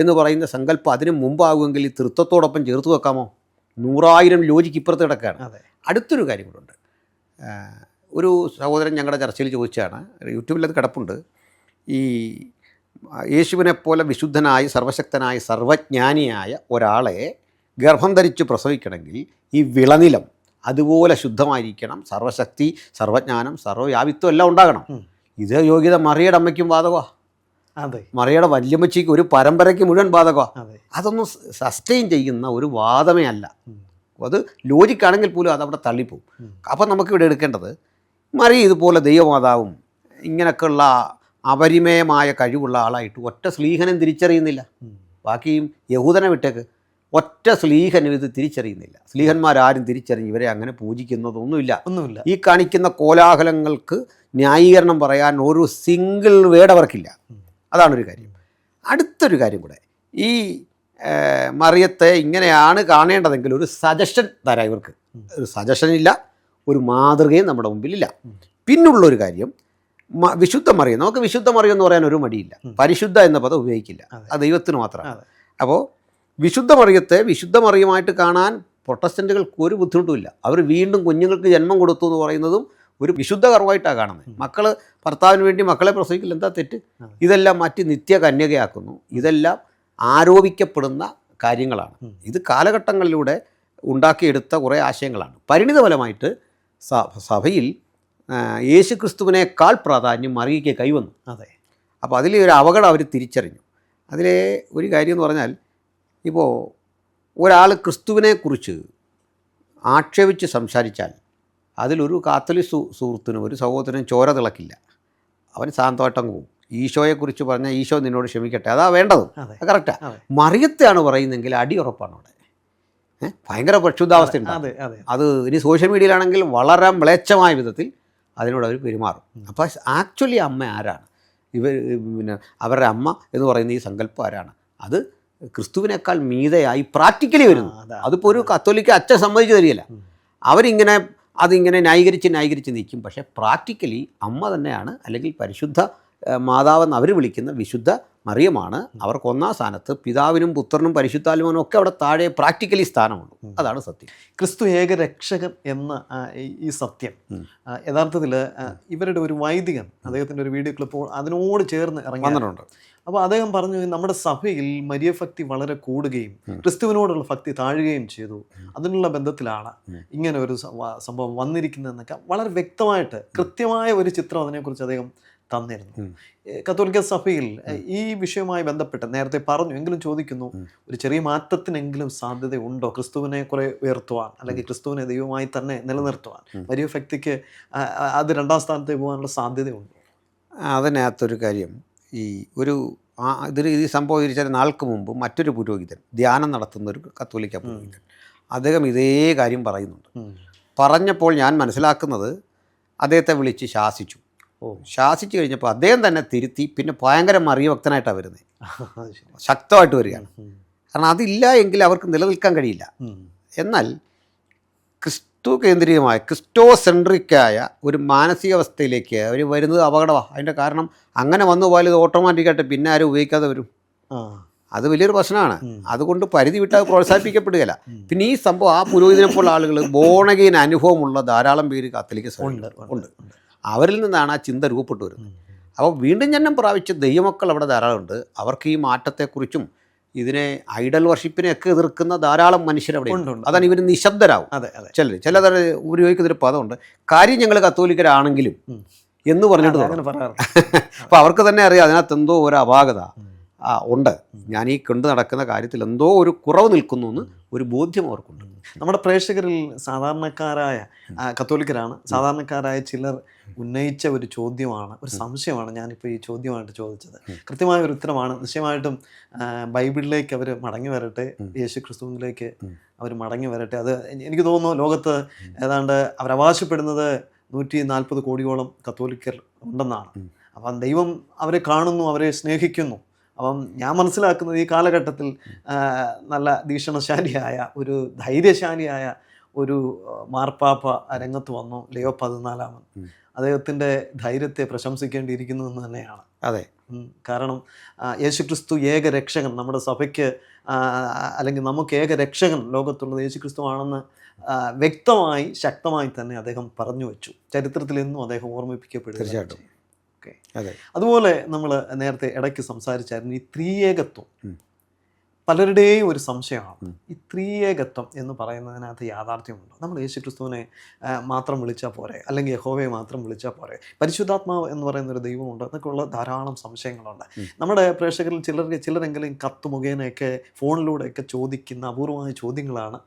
[SPEAKER 2] എന്ന് പറയുന്ന സങ്കല്പം അതിന് മുമ്പാകുമെങ്കിൽ ഈ തൃത്വത്തോടൊപ്പം ചേർത്ത് വെക്കാമോ? 100,000 ലോജിക്ക് ഇപ്പുറത്ത് കിടക്കുകയാണ്. അടുത്തൊരു കാര്യം കൂടെ, ഒരു സഹോദരൻ ഞങ്ങളുടെ ചർച്ചയിൽ ചോദിച്ചാണ്, യൂട്യൂബിൽ അത് കിടപ്പുണ്ട്. ഈ യേശുവിനെ പോലെ വിശുദ്ധനായ സർവശക്തനായ സർവജ്ഞാനിയായ ഒരാളെ ഗർഭം ധരിച്ച് പ്രസവിക്കണമെങ്കിൽ ഈ വിളനിലം അതുപോലെ ശുദ്ധമായിരിക്കണം, സർവശക്തി, സർവജ്ഞാനം, സർവ്വവ്യാപിത്വം എല്ലാം ഉണ്ടാകണം. ഇത് യോഗ്യത മറിയുടെ അമ്മയ്ക്കും ബാധകമാണ്. മറിയുടെ വല്യമ്മച്ചിക്ക്, ഒരു പരമ്പരയ്ക്ക് മുഴുവൻ ബാധകമാണ്. അതൊന്നും സസ്റ്റെയിൻ ചെയ്യുന്ന ഒരു വാദമേ അല്ല. അത് ലോജിക്കാണെങ്കിൽ പോലും അതവിടെ തള്ളിപ്പോവും. അപ്പം നമുക്കിവിടെ എടുക്കേണ്ടത്, മറി ഇതുപോലെ ദൈവമാതാവും ഇങ്ങനെയൊക്കെയുള്ള അപരിമേയമായ കഴിവുള്ള ആളായിട്ട് ഒറ്റ സ്ലീഹനും തിരിച്ചറിയുന്നില്ല. ബാക്കിയും യഹൂദനെ വിട്ടേക്ക്, ഒറ്റ സ്ലീഹനും ഇത് തിരിച്ചറിയുന്നില്ല. സ്ലീഹന്മാരാരും തിരിച്ചറിഞ്ഞ് ഇവരെ അങ്ങനെ പൂജിക്കുന്നതൊന്നുമില്ല. ഈ കാണിക്കുന്ന കോലാഹലങ്ങൾക്ക് ന്യായീകരണം പറയാൻ ഒരു സിംഗിൾ വേർഡ് അവർക്കില്ല. അതാണൊരു കാര്യം. അടുത്തൊരു കാര്യം കൂടെ, ഈ മറിയത്തെ ഇങ്ങനെയാണ് കാണേണ്ടതെങ്കിൽ ഒരു സജഷൻ തരാം ഇവർക്ക്. ഒരു സജഷൻ ഇല്ല, ഒരു മാതൃകയും നമ്മുടെ മുമ്പിലില്ല. പിന്നുള്ളൊരു കാര്യം, വിശുദ്ധ മറിയം, നമുക്ക് വിശുദ്ധ മറിയം എന്ന് പറയാൻ ഒരു മടിയില്ല. പരിശുദ്ധ എന്ന പദം ഉപയോഗിക്കില്ല, അത് ദൈവത്തിന് മാത്രമാണ്. അപ്പോൾ വിശുദ്ധ മറിയത്തെ വിശുദ്ധ മറിയമായിട്ട് കാണാൻ പ്രൊട്ടസ്റ്റൻറ്റുകൾക്ക് ഒരു ബുദ്ധിമുട്ടുമില്ല. അവർ വീണ്ടും കുഞ്ഞുങ്ങൾക്ക് ജന്മം കൊടുത്തു എന്ന് പറയുന്നതും ഒരു വിശുദ്ധ കർവായിട്ടാണ് കാണുന്നത്. മക്കൾ ഭർത്താവിന് വേണ്ടി മക്കളെ പ്രസവിക്കില്ല, എന്താ തെറ്റ്? ഇതെല്ലാം മാറ്റി നിത്യ കന്യകയാക്കുന്നു. ഇതെല്ലാം ആരോപിക്കപ്പെടുന്ന കാര്യങ്ങളാണ്. ഇത് കാലഘട്ടങ്ങളിലൂടെ ഉണ്ടാക്കിയെടുത്ത കുറേ ആശയങ്ങളാണ്. പരിണിതഫലമായിട്ട് സഭയിൽ യേശു ക്രിസ്തുവിനേക്കാൾ പ്രാധാന്യം മറിയയ്ക്ക് കൈവന്നു.
[SPEAKER 1] അതെ.
[SPEAKER 2] അപ്പോൾ അതിലെ ഒരു അപകടം അവർ തിരിച്ചറിഞ്ഞു. അതിലെ ഒരു കാര്യം എന്ന് പറഞ്ഞാൽ, ഇപ്പോൾ ഒരാൾ ക്രിസ്തുവിനെക്കുറിച്ച് ആക്ഷേപിച്ച് സംസാരിച്ചാൽ അതിലൊരു കാത്തലിക് സുഹൃത്തിനും ഒരു സഹോദരനും ചോര തിളക്കില്ല. അവൻ ശാന്തമായിട്ടങ്ങ് പോകും. ഈശോയെക്കുറിച്ച് പറഞ്ഞാൽ ഈശോ നിന്നോട് ക്ഷമിക്കട്ടെ, അതാ വേണ്ടത്, കറക്റ്റാണ്. മറിയത്തെയാണ് പറയുന്നതെങ്കിൽ അടി ഉറപ്പാണ് അവിടെ. ഭയങ്കര പ്രക്ഷുബ്ധാവസ്ഥ ഉണ്ടാകും. അത് ഇനി സോഷ്യൽ മീഡിയയിലാണെങ്കിൽ വളരെ മ്ലേച്ഛമായ വിധത്തിൽ അതിനോട് അവർ പെരുമാറും. അപ്പോൾ ആക്ച്വലി അമ്മ ആരാണ്? പിന്നെ അവരുടെ അമ്മ എന്ന് പറയുന്ന ഈ സങ്കല്പം ആരാണ്? അത് ക്രിസ്തുവിനേക്കാൾ മീതയായി പ്രാക്ടിക്കലി വരുന്നു. അതിപ്പോൾ ഒരു കത്തോലിക്ക അച്ഛൻ സമ്മതിച്ചു തരികയില്ല. അവരിങ്ങനെ അതിങ്ങനെ ന്യായീകരിച്ച് നിൽക്കും. പക്ഷേ പ്രാക്ടിക്കലി അമ്മ തന്നെയാണ്, അല്ലെങ്കിൽ പരിശുദ്ധ മാതാവെന്ന് അവർ വിളിക്കുന്ന വിശുദ്ധ മറിയമാണ് അവർക്ക് ഒന്നാം സ്ഥാനത്ത്. പിതാവിനും പുത്രനും പരിശുദ്ധാത്മാവിനും ഒക്കെ അവിടെ താഴെ പ്രാക്ടിക്കലി സ്ഥാനമുണ്ട്. അതാണ് സത്യം.
[SPEAKER 1] ക്രിസ്തു ഏകരക്ഷകൻ എന്ന ഈ സത്യം യഥാർത്ഥത്തിൽ ഇവരുടെ ഒരു വൈദികൻ, അദ്ദേഹത്തിൻ്റെ ഒരു വീഡിയോ ക്ലിപ്പ് അതിനോട് ചേർന്ന് ഇറങ്ങി വന്നിട്ടുണ്ട്. അപ്പോൾ അദ്ദേഹം പറഞ്ഞു, നമ്മുടെ സഭയിൽ മരിയ ഭക്തി വളരെ കൂടുകയും ക്രിസ്തുവിനോടുള്ള ഭക്തി താഴുകയും ചെയ്തു. അതിനുള്ള ബന്ധത്തിലാണ് ഇങ്ങനെ ഒരു സംഭവം വന്നിരിക്കുന്നതെന്നൊക്കെ വളരെ വ്യക്തമായിട്ട് കൃത്യമായ ഒരു ചിത്രം അതിനെക്കുറിച്ച് അദ്ദേഹം തന്നിരുന്നു. കത്തോലിക്ക സഭയിൽ ഈ വിഷയവുമായി ബന്ധപ്പെട്ട് നേരത്തെ പറഞ്ഞു എങ്കിലും ചോദിക്കുന്നു, ഒരു ചെറിയ മാറ്റത്തിനെങ്കിലും സാധ്യതയുണ്ടോ ക്രിസ്തുവിനെ കുറെ ഉയർത്തുവാൻ, അല്ലെങ്കിൽ ക്രിസ്തുവിനെ ദൈവമായി തന്നെ നിലനിർത്തുവാൻ? മരിയ ഭക്തിക്ക് അത് രണ്ടാം സ്ഥാനത്തേക്ക് പോകാനുള്ള സാധ്യതയുണ്ടോ?
[SPEAKER 2] അതിനകത്തൊരു കാര്യം, ഈ സംഭവം ഇരിച്ചാൽ നാൾക്ക് മുമ്പ് മറ്റൊരു പുരോഹിതൻ, ധ്യാനം നടത്തുന്ന ഒരു കത്തോലിക്ക പുരോഹിതൻ, അദ്ദേഹം ഇതേ കാര്യം പറയുന്നുണ്ട്. പറഞ്ഞപ്പോൾ ഞാൻ മനസ്സിലാക്കുന്നത് അദ്ദേഹത്തെ വിളിച്ച് ശാസിച്ചു. ശാസിച്ചു കഴിഞ്ഞപ്പോൾ അദ്ദേഹം തന്നെ തിരുത്തി. പിന്നെ ഭയങ്കര മറിയഭക്തനായിട്ടാണ് വരുന്നത്, ശക്തമായിട്ട് വരികയാണ്. കാരണം അതില്ല എങ്കിൽ അവർക്ക് നിലനിൽക്കാൻ കഴിയില്ല. എന്നാൽ ക്രിസ്തു കേന്ദ്രീയമായ ക്രിസ്റ്റോസെൻട്രിക്കായ ഒരു മാനസികാവസ്ഥയിലേക്ക് അവർ വരുന്നത് അപകടമാണ്. അതിൻ്റെ കാരണം അങ്ങനെ വന്നു പോയാൽ ഇത് ഓട്ടോമാറ്റിക്കായിട്ട് പിന്നെ ആരും ഉപയോഗിക്കാതെ വരും. അത് വലിയൊരു പ്രശ്നമാണ്. അതുകൊണ്ട് പരിധി വിട്ടാൽ പ്രോത്സാഹിപ്പിക്കപ്പെടുകയില്ല. പിന്നെ ഈ സംഭവം ആ പുരോഹിതനെ പോലുള്ള ആളുകൾ ബോണഗെയിൻ അനുഭവമുള്ള ധാരാളം പേര് കാത്തലിക് ഉണ്ട്. അവരിൽ നിന്നാണ് ആ ചിന്ത രൂപപ്പെട്ടു വരുന്നത്. അപ്പോൾ വീണ്ടും ജന്മം പ്രാപിച്ച ദൈവമക്കൾ അവിടെ ധാരാളമുണ്ട്. അവർക്ക് ഈ മാറ്റത്തെക്കുറിച്ചും ഇതിനെ ഐഡൽ വർഷിപ്പിനെയൊക്കെ എതിർക്കുന്ന ധാരാളം മനുഷ്യരവിടെ ഉണ്ട്. അതാണ് ഇവർ നിശബ്ദരാകും. ചിലർ ഉപയോഗിക്കുന്നൊരു പദമുണ്ട്, കാര്യം ഞങ്ങൾ കത്തോലിക്കരാണെങ്കിലും എന്ന് പറഞ്ഞിട്ട് പറയാറ്. അപ്പോൾ അവർക്ക് തന്നെ അറിയാം അതിനകത്ത് എന്തോ ഒരു അപാകത ഉണ്ട്. ഞാൻ ഈ കൊണ്ടു നടക്കുന്ന കാര്യത്തിൽ എന്തോ ഒരു കുറവ് നിൽക്കുന്നു എന്ന് ഒരു ബോധ്യം അവർക്കുണ്ട്.
[SPEAKER 1] നമ്മുടെ പ്രേക്ഷകരിൽ സാധാരണക്കാരായ കത്തോലിക്കരാണ്. സാധാരണക്കാരായ ചിലർ ഉന്നയിച്ച ഒരു ചോദ്യമാണ്, ഒരു സംശയമാണ് ഞാനിപ്പോൾ ഈ ചോദ്യമായിട്ട് ചോദിച്ചത്. കൃത്യമായ ഒരു ഉത്തരമാണ്. നിശ്ചയമായിട്ടും ബൈബിളിലേക്ക് അവർ മടങ്ങി വരട്ടെ, യേശു ക്രിസ്തുവിലേക്ക് അവർ മടങ്ങി വരട്ടെ. അത് എനിക്ക് തോന്നുന്നു ലോകത്ത് ഏതാണ്ട് അവരവകാശപ്പെടുന്നത് 140 കോടിയോളം കത്തോലിക്കർ ഉണ്ടെന്നാണ്. അപ്പം ദൈവം അവരെ കാണുന്നു, അവരെ സ്നേഹിക്കുന്നു. അപ്പം ഞാൻ മനസ്സിലാക്കുന്നത് ഈ കാലഘട്ടത്തിൽ നല്ല വീക്ഷണശാലിയായ ഒരു ധൈര്യശാലിയായ ഒരു മാർപ്പാപ്പ രംഗത്ത് വന്നു, ലിയോ 14. അദ്ദേഹത്തിൻ്റെ ധൈര്യത്തെ പ്രശംസിക്കേണ്ടിയിരിക്കുന്നു എന്ന് തന്നെയാണ്.
[SPEAKER 2] അതെ.
[SPEAKER 1] കാരണം യേശുക്രിസ്തു ഏകരക്ഷകൻ, നമ്മുടെ സഭയ്ക്ക് അല്ലെങ്കിൽ നമുക്ക് ഏകരക്ഷകൻ ലോകത്തുള്ളത് യേശുക്രിസ്തു ആണെന്ന് വ്യക്തമായി ശക്തമായി തന്നെ അദ്ദേഹം പറഞ്ഞു വെച്ചു. ചരിത്രത്തിൽ എന്നും അദ്ദേഹം ഓർമ്മിപ്പിക്കപ്പെടും.
[SPEAKER 2] തീർച്ചയായിട്ടും.
[SPEAKER 1] അതുപോലെ നമ്മൾ നേരത്തെ ഇടയ്ക്ക് സംസാരിച്ചായിരുന്നു ഈ ത്രിയേകത്വം. പലരുടെയും ഒരു സംശയമാണ്, ഈ ത്രിയേകത്വം എന്ന് പറയുന്നതിനകത്ത് യാഥാർത്ഥ്യമുണ്ട്. നമ്മൾ യേശുക്രിസ്തുവിനെ മാത്രം വിളിച്ചാൽ പോരെ, അല്ലെങ്കിൽ യഹോവയെ മാത്രം വിളിച്ചാൽ പോരെ, പരിശുദ്ധാത്മാവ് എന്ന് പറയുന്ന ഒരു ദൈവമുണ്ട് എന്നൊക്കെയുള്ള ധാരാളം സംശയങ്ങളുണ്ട്. നമ്മുടെ പ്രേക്ഷകരിൽ ചിലരെങ്കിലും കത്ത് മുഖേനയൊക്കെ ഫോണിലൂടെയൊക്കെ ചോദിക്കുന്ന അപൂർവമായ ചോദ്യങ്ങളാണ്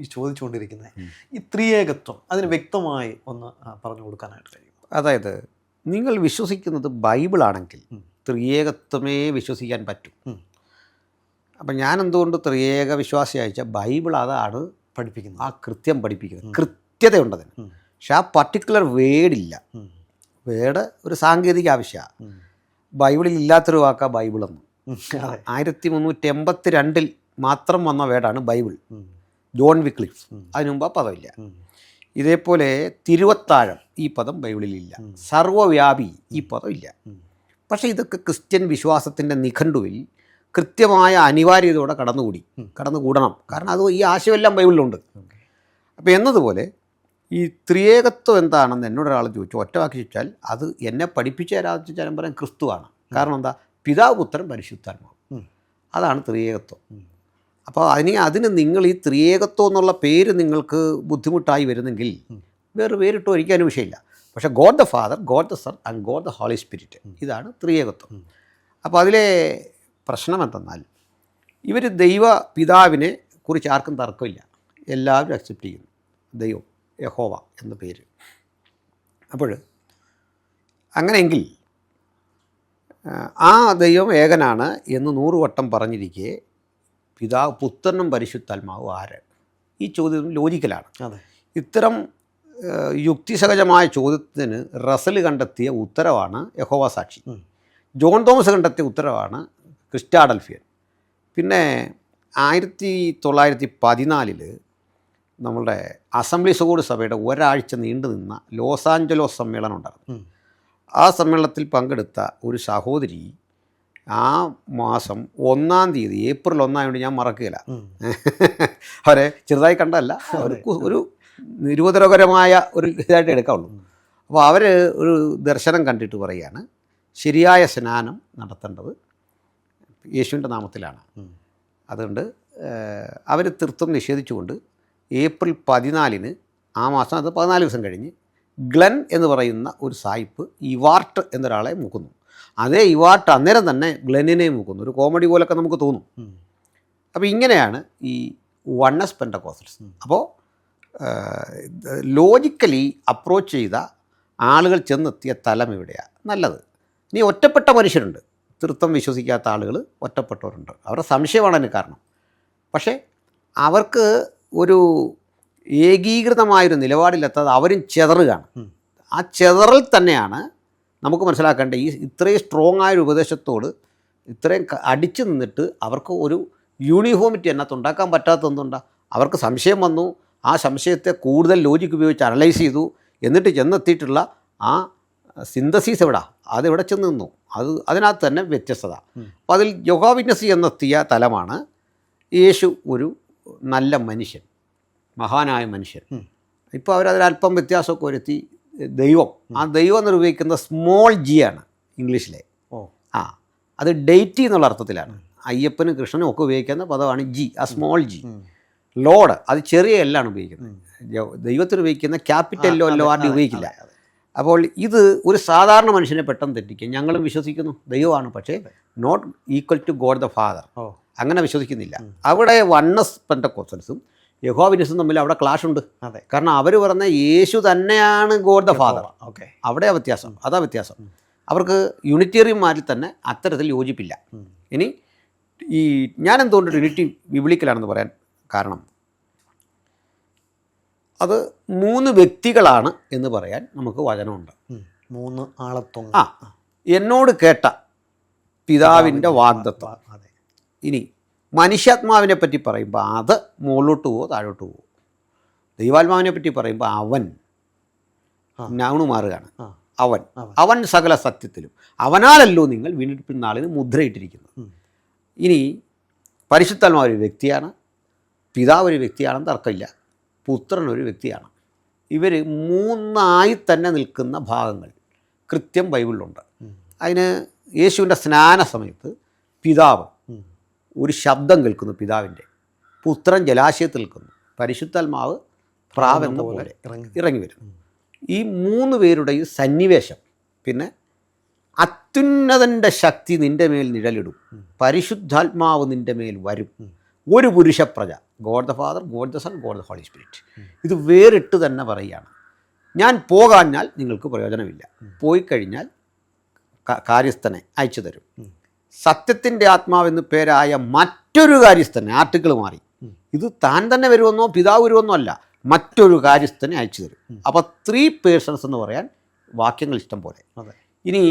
[SPEAKER 1] ഈ ചോദിച്ചുകൊണ്ടിരിക്കുന്നത്. ഈ ത്രിയേകത്വം അതിന് വ്യക്തമായി ഒന്ന് പറഞ്ഞു കൊടുക്കാനായിട്ട് കഴിയും?
[SPEAKER 2] അതായത് നിങ്ങൾ വിശ്വസിക്കുന്നത് ബൈബിളാണെങ്കിൽ ത്രിയേകത്വമേ വിശ്വസിക്കാൻ പറ്റും. അപ്പം ഞാൻ എന്തുകൊണ്ട് ത്രിയേക വിശ്വാസി അയച്ചാൽ ബൈബിൾ അതാണ് പഠിപ്പിക്കുന്നത്, ആ കൃത്യം പഠിപ്പിക്കുന്നത്, കൃത്യതയുണ്ടതിന്. പക്ഷെ ആ പർട്ടിക്കുലർ വേർഡ് ഒരു സാങ്കേതിക ആവശ്യമാണ്. ബൈബിളിൽ ഇല്ലാത്തൊരു വാക്കാണ് ബൈബിളെന്ന്.
[SPEAKER 1] അതെ.
[SPEAKER 2] 1382 മാത്രം വന്ന വേർഡാണ് ബൈബിൾ. John Wycliffe. അതിനു മുമ്പ് ആ പദമില്ല. ഇതേപോലെ തിരുവത്താഴം, ഈ പദം ബൈബിളിലില്ല. സർവ്വവ്യാപി, ഈ പദം ഇല്ല. പക്ഷേ ഇതൊക്കെ ക്രിസ്ത്യൻ വിശ്വാസത്തിൻ്റെ നിഘണ്ടുവിൽ കൃത്യമായ അനിവാര്യതയോടെ കടന്നുകൂടണം. കാരണം അത് ഈ ആശയമെല്ലാം ബൈബിളിലുണ്ട്. അപ്പോൾ എന്നതുപോലെ ഈ ത്രിയേകത്വം എന്താണെന്ന് എന്നോടൊരാൾ ചോദിച്ചു, ഒറ്റവാക്കി ചോദിച്ചാൽ അത് എന്നെ പഠിപ്പിച്ച ആരാധിച്ചാലും പറയാൻ ക്രിസ്തുവാണ്. കാരണം എന്താ? പിതാവ്, പുത്രൻ, പരിശുദ്ധാത്മാവ്, അതാണ് ത്രിയേകത്വം. അപ്പോൾ അതിന് നിങ്ങൾ ഈ ത്രിയേകത്വം എന്നുള്ള പേര് നിങ്ങൾക്ക് ബുദ്ധിമുട്ടായി വരുന്നെങ്കിൽ വേറെ പേരിട്ട് ഒരിക്കാനും വിഷയമില്ല. പക്ഷേ God the Father, God the Son and God the Holy Spirit, ഇതാണ് ത്രിയേകത്വം. അപ്പോൾ അതിലെ പ്രശ്നം എന്തെന്നാൽ ഇവർ ദൈവ പിതാവിനെ കുറിച്ച് ആർക്കും തർക്കമില്ല, എല്ലാവരും അക്സെപ്റ്റ് ചെയ്യുന്നു. ദൈവം, യഹോവ എന്ന പേര്. അപ്പോൾ അങ്ങനെയെങ്കിൽ ആ ദൈവം ഏകനാണ് എന്ന് 100 വട്ടം പറഞ്ഞിരിക്കെ പിതാവ്, പുത്രനും പരിശുദ്ധാത്മാവും ആര്? ഈ ചോദ്യം ലോജിക്കലാണ്. ഇത്തരം യുക്തിസഹജമായ ചോദ്യത്തിന് റസൽ കണ്ടെത്തിയ ഉത്തരവാണ് യഹോവ സാക്ഷി. ജോൺ തോമസ് കണ്ടെത്തിയ ഉത്തരവാണ് ക്രിസ്റ്റാഡൽഫിയൻ. പിന്നെ 1914 നമ്മളുടെ അസംബ്ലീസ് ഓഫ് ഗോഡ് സഭയുടെ ഒരാഴ്ച നീണ്ടു നിന്ന ലോസ് ആഞ്ചലോസ് സമ്മേളനം ഉണ്ടായിരുന്നു. ആ സമ്മേളനത്തിൽ പങ്കെടുത്ത ഒരു സഹോദരി ആ മാസം 1-ാം തീയതി, ഏപ്രിൽ 1 ഞാൻ മറക്കുകയില്ല, അവരെ ചെറുതായി കണ്ടല്ല, ഒരു നിരുപദ്രവകരമായ ഒരു ഇതായിട്ട് എടുക്കാവുള്ളൂ. അപ്പോൾ അവർ ഒരു ദർശനം കണ്ടിട്ട് പറയുകയാണ്, ശരിയായ സ്നാനം നടത്തേണ്ടത് യേശുവിൻ്റെ നാമത്തിലാണ്. അതുകൊണ്ട് അവർ തീർത്തും നിഷേധിച്ചുകൊണ്ട് ഏപ്രിൽ 14 ആ മാസം, അത് 14 ദിവസം കഴിഞ്ഞ്, ഗ്ലെൻ എന്ന് പറയുന്ന ഒരു സായിപ്പ് ഇവാർട്ട് എന്നൊരാളെ മുക്കുന്നു. അതേ ഇവാർട്ട് അന്നേരം തന്നെ ഗ്ലെന്നിനെ മുക്കുന്നു. ഒരു കോമഡി പോലൊക്കെ നമുക്ക് തോന്നും. അപ്പോൾ ഇങ്ങനെയാണ് ഈ വണ്ണസ് പെൻറ്റക്കോസ്റ്റൽസ്. അപ്പോൾ ലോജിക്കലി അപ്രോച്ച് ചെയ്ത ആളുകൾ ചെന്നെത്തിയ തലം എവിടെയാണ് നല്ലത്? ഇനി ഒറ്റപ്പെട്ട മനുഷ്യരുണ്ട്, തൃത്വം വിശ്വസിക്കാത്ത ആളുകൾ ഒറ്റപ്പെട്ടവരുണ്ട്. അവരുടെ സംശയമാണ് അതിന് കാരണം. പക്ഷേ അവർക്ക് ഒരു ഏകീകൃതമായൊരു നിലപാടിലെത്താതെ അവരും ചെതറുകയാണ്. ആ ചെതറൽ തന്നെയാണ് നമുക്ക് മനസ്സിലാക്കേണ്ട. ഇത്രയും സ്ട്രോങ് ആയൊരു ഉപദേശത്തോട് ഇത്രയും അടിച്ചു നിന്നിട്ട് അവർക്ക് ഒരു യൂണിഫോമിറ്റി അതിനകത്ത് ഉണ്ടാക്കാൻ പറ്റാത്തതെന്തുകൊണ്ടാണ്? അവർക്ക് സംശയം വന്നു. ആ സംശയത്തെ കൂടുതൽ ലോജിക്ക് ഉപയോഗിച്ച് അനലൈസ് ചെയ്തു. എന്നിട്ട് ചെന്നെത്തിയിട്ടുള്ള ആ സിന്തസിസ് അതെവിടെ ചെന്ന് നിന്നു? അതിനകത്ത് തന്നെ വ്യത്യസ്തത. അപ്പോൾ അതിൽ യഹോവ വിറ്റ്നസ് എന്നെത്തിയ തലമാണ് യേശു ഒരു നല്ല മനുഷ്യൻ, മഹാനായ മനുഷ്യൻ. ഇപ്പോൾ അവരതിലല്പം വ്യത്യാസമൊക്കെ വരുത്തി ദൈവം, ആ ദൈവം എന്ന് ഉപയോഗിക്കുന്ന സ്മോൾ ജി ആണ് ഇംഗ്ലീഷിലെ. അത് ഡെയ്റ്റി എന്നുള്ള അർത്ഥത്തിലാണ്. അയ്യപ്പനും കൃഷ്ണനും ഒക്കെ ഉപയോഗിക്കുന്ന പദമാണ് ജി, ആ സ്മോൾ ജി. ലോഡ്, അത് ചെറിയ എല്ലാണ് ഉപയോഗിക്കുന്നത്. ദൈവത്തിന് ഉപയോഗിക്കുന്ന ക്യാപിറ്റൽ ലോഡ് ഉപയോഗിക്കില്ല. അപ്പോൾ ഇത് ഒരു സാധാരണ മനുഷ്യനെ പെട്ടെന്ന് തെറ്റിക്കും. ഞങ്ങളും വിശ്വസിക്കുന്നു ദൈവമാണ്, പക്ഷേ not equal to God the Father, അങ്ങനെ വിശ്വസിക്കുന്നില്ല. അവിടെ വണ്ണസ് പെൻറ്റക്കോസ്റ്റൽസും യഹോവ വിറ്റ്നസും തമ്മിൽ അവിടെ ക്ലാഷ് ഉണ്ട്. കാരണം അവർ പറഞ്ഞ യേശു തന്നെയാണ് ഗോഡ് ദ ഫാദർ. അവിടെ വ്യത്യാസം, അതാ വ്യത്യാസം. അവർക്ക് യൂണിറ്റേറിയന്മാരിൽ തന്നെ അത്തരത്തിൽ യോജിപ്പില്ല. ഇനി ഈ ഞാൻ എന്തുകൊണ്ട് ട്രിനിറ്റി ബിബ്ലിക്കലാണെന്ന് പറയാൻ കാരണം, അത് 3 വ്യക്തികളാണ് എന്ന് പറയാൻ നമുക്ക് വചനമുണ്ട്.
[SPEAKER 1] 3 ആളത്വം.
[SPEAKER 2] എന്നോട് കേട്ട പിതാവിൻ്റെ വാഗ്ദത്തം. ഇനി മനുഷ്യാത്മാവിനെ പറ്റി പറയുമ്പോൾ അത് മുകളിലോട്ട് പോവോ താഴോട്ട് പോവോ? ദൈവാത്മാവിനെ പറ്റി പറയുമ്പോൾ അവൻ നൗണ് മാറുകയാണ്. അവൻ സകല സത്യത്തിലും, അവനാലല്ലോ നിങ്ങൾ വീണ്ടെടുപ്പിൻ നാളിന് മുദ്രയിട്ടിരിക്കുന്നത്. ഇനി പരിശുദ്ധാത്മാവ് ഒരു വ്യക്തിയാണ്, പിതാവ് ഒരു വ്യക്തിയാണെന്ന് തർക്കമില്ല, പുത്രൻ ഒരു വ്യക്തിയാണ്. ഇവർ 3 തന്നെ നിൽക്കുന്ന ഭാഗങ്ങൾ കൃത്യം ബൈബിളിലുണ്ട്. അതിന് യേശുവിൻ്റെ സ്നാന സമയത്ത് പിതാവ് ഒരു ശബ്ദം കേൾക്കുന്നു പിതാവിൻ്റെ, പുത്രൻ ജലാശയത്തിൽ നിൽക്കുന്നു, പരിശുദ്ധാത്മാവ് പ്രാവെന്ന പോലെ ഇറങ്ങി വരുന്നു. ഈ 3 പേരുടെയും സന്നിവേശം. പിന്നെ അത്യുന്നതൻ്റെ ശക്തി നിൻ്റെ മേൽ നിഴലിടും, പരിശുദ്ധാത്മാവ് നിൻ്റെ മേൽ വരും, ഒരു പുരുഷപ്രജ, God the Father, God the Son, God the Holy Spirit. ഇത് വേറിട്ട് തന്നെ പറയുകയാണ്. ഞാൻ പോകാഞ്ഞാൽ നിങ്ങൾക്ക് പ്രയോജനമില്ല, പോയി കഴിഞ്ഞാൽ കാര്യസ്ഥനെ അയച്ചു തരും. സത്യത്തിൻ്റെ ആത്മാവെന്ന് പേരായ മറ്റൊരു കാര്യസ്ഥനെ, ആർട്ടിക്കിൾ മാറി, ഇത് താൻ തന്നെ വരുമെന്നോ പിതാവ് വരുമെന്നോ അല്ല, മറ്റൊരു കാര്യസ്ഥനെ അയച്ചു തരും. അപ്പോൾ 3 പേഴ്സൺസ് എന്ന് പറയാൻ വാക്യങ്ങൾ ഇഷ്ടം പോലെ. ഇനി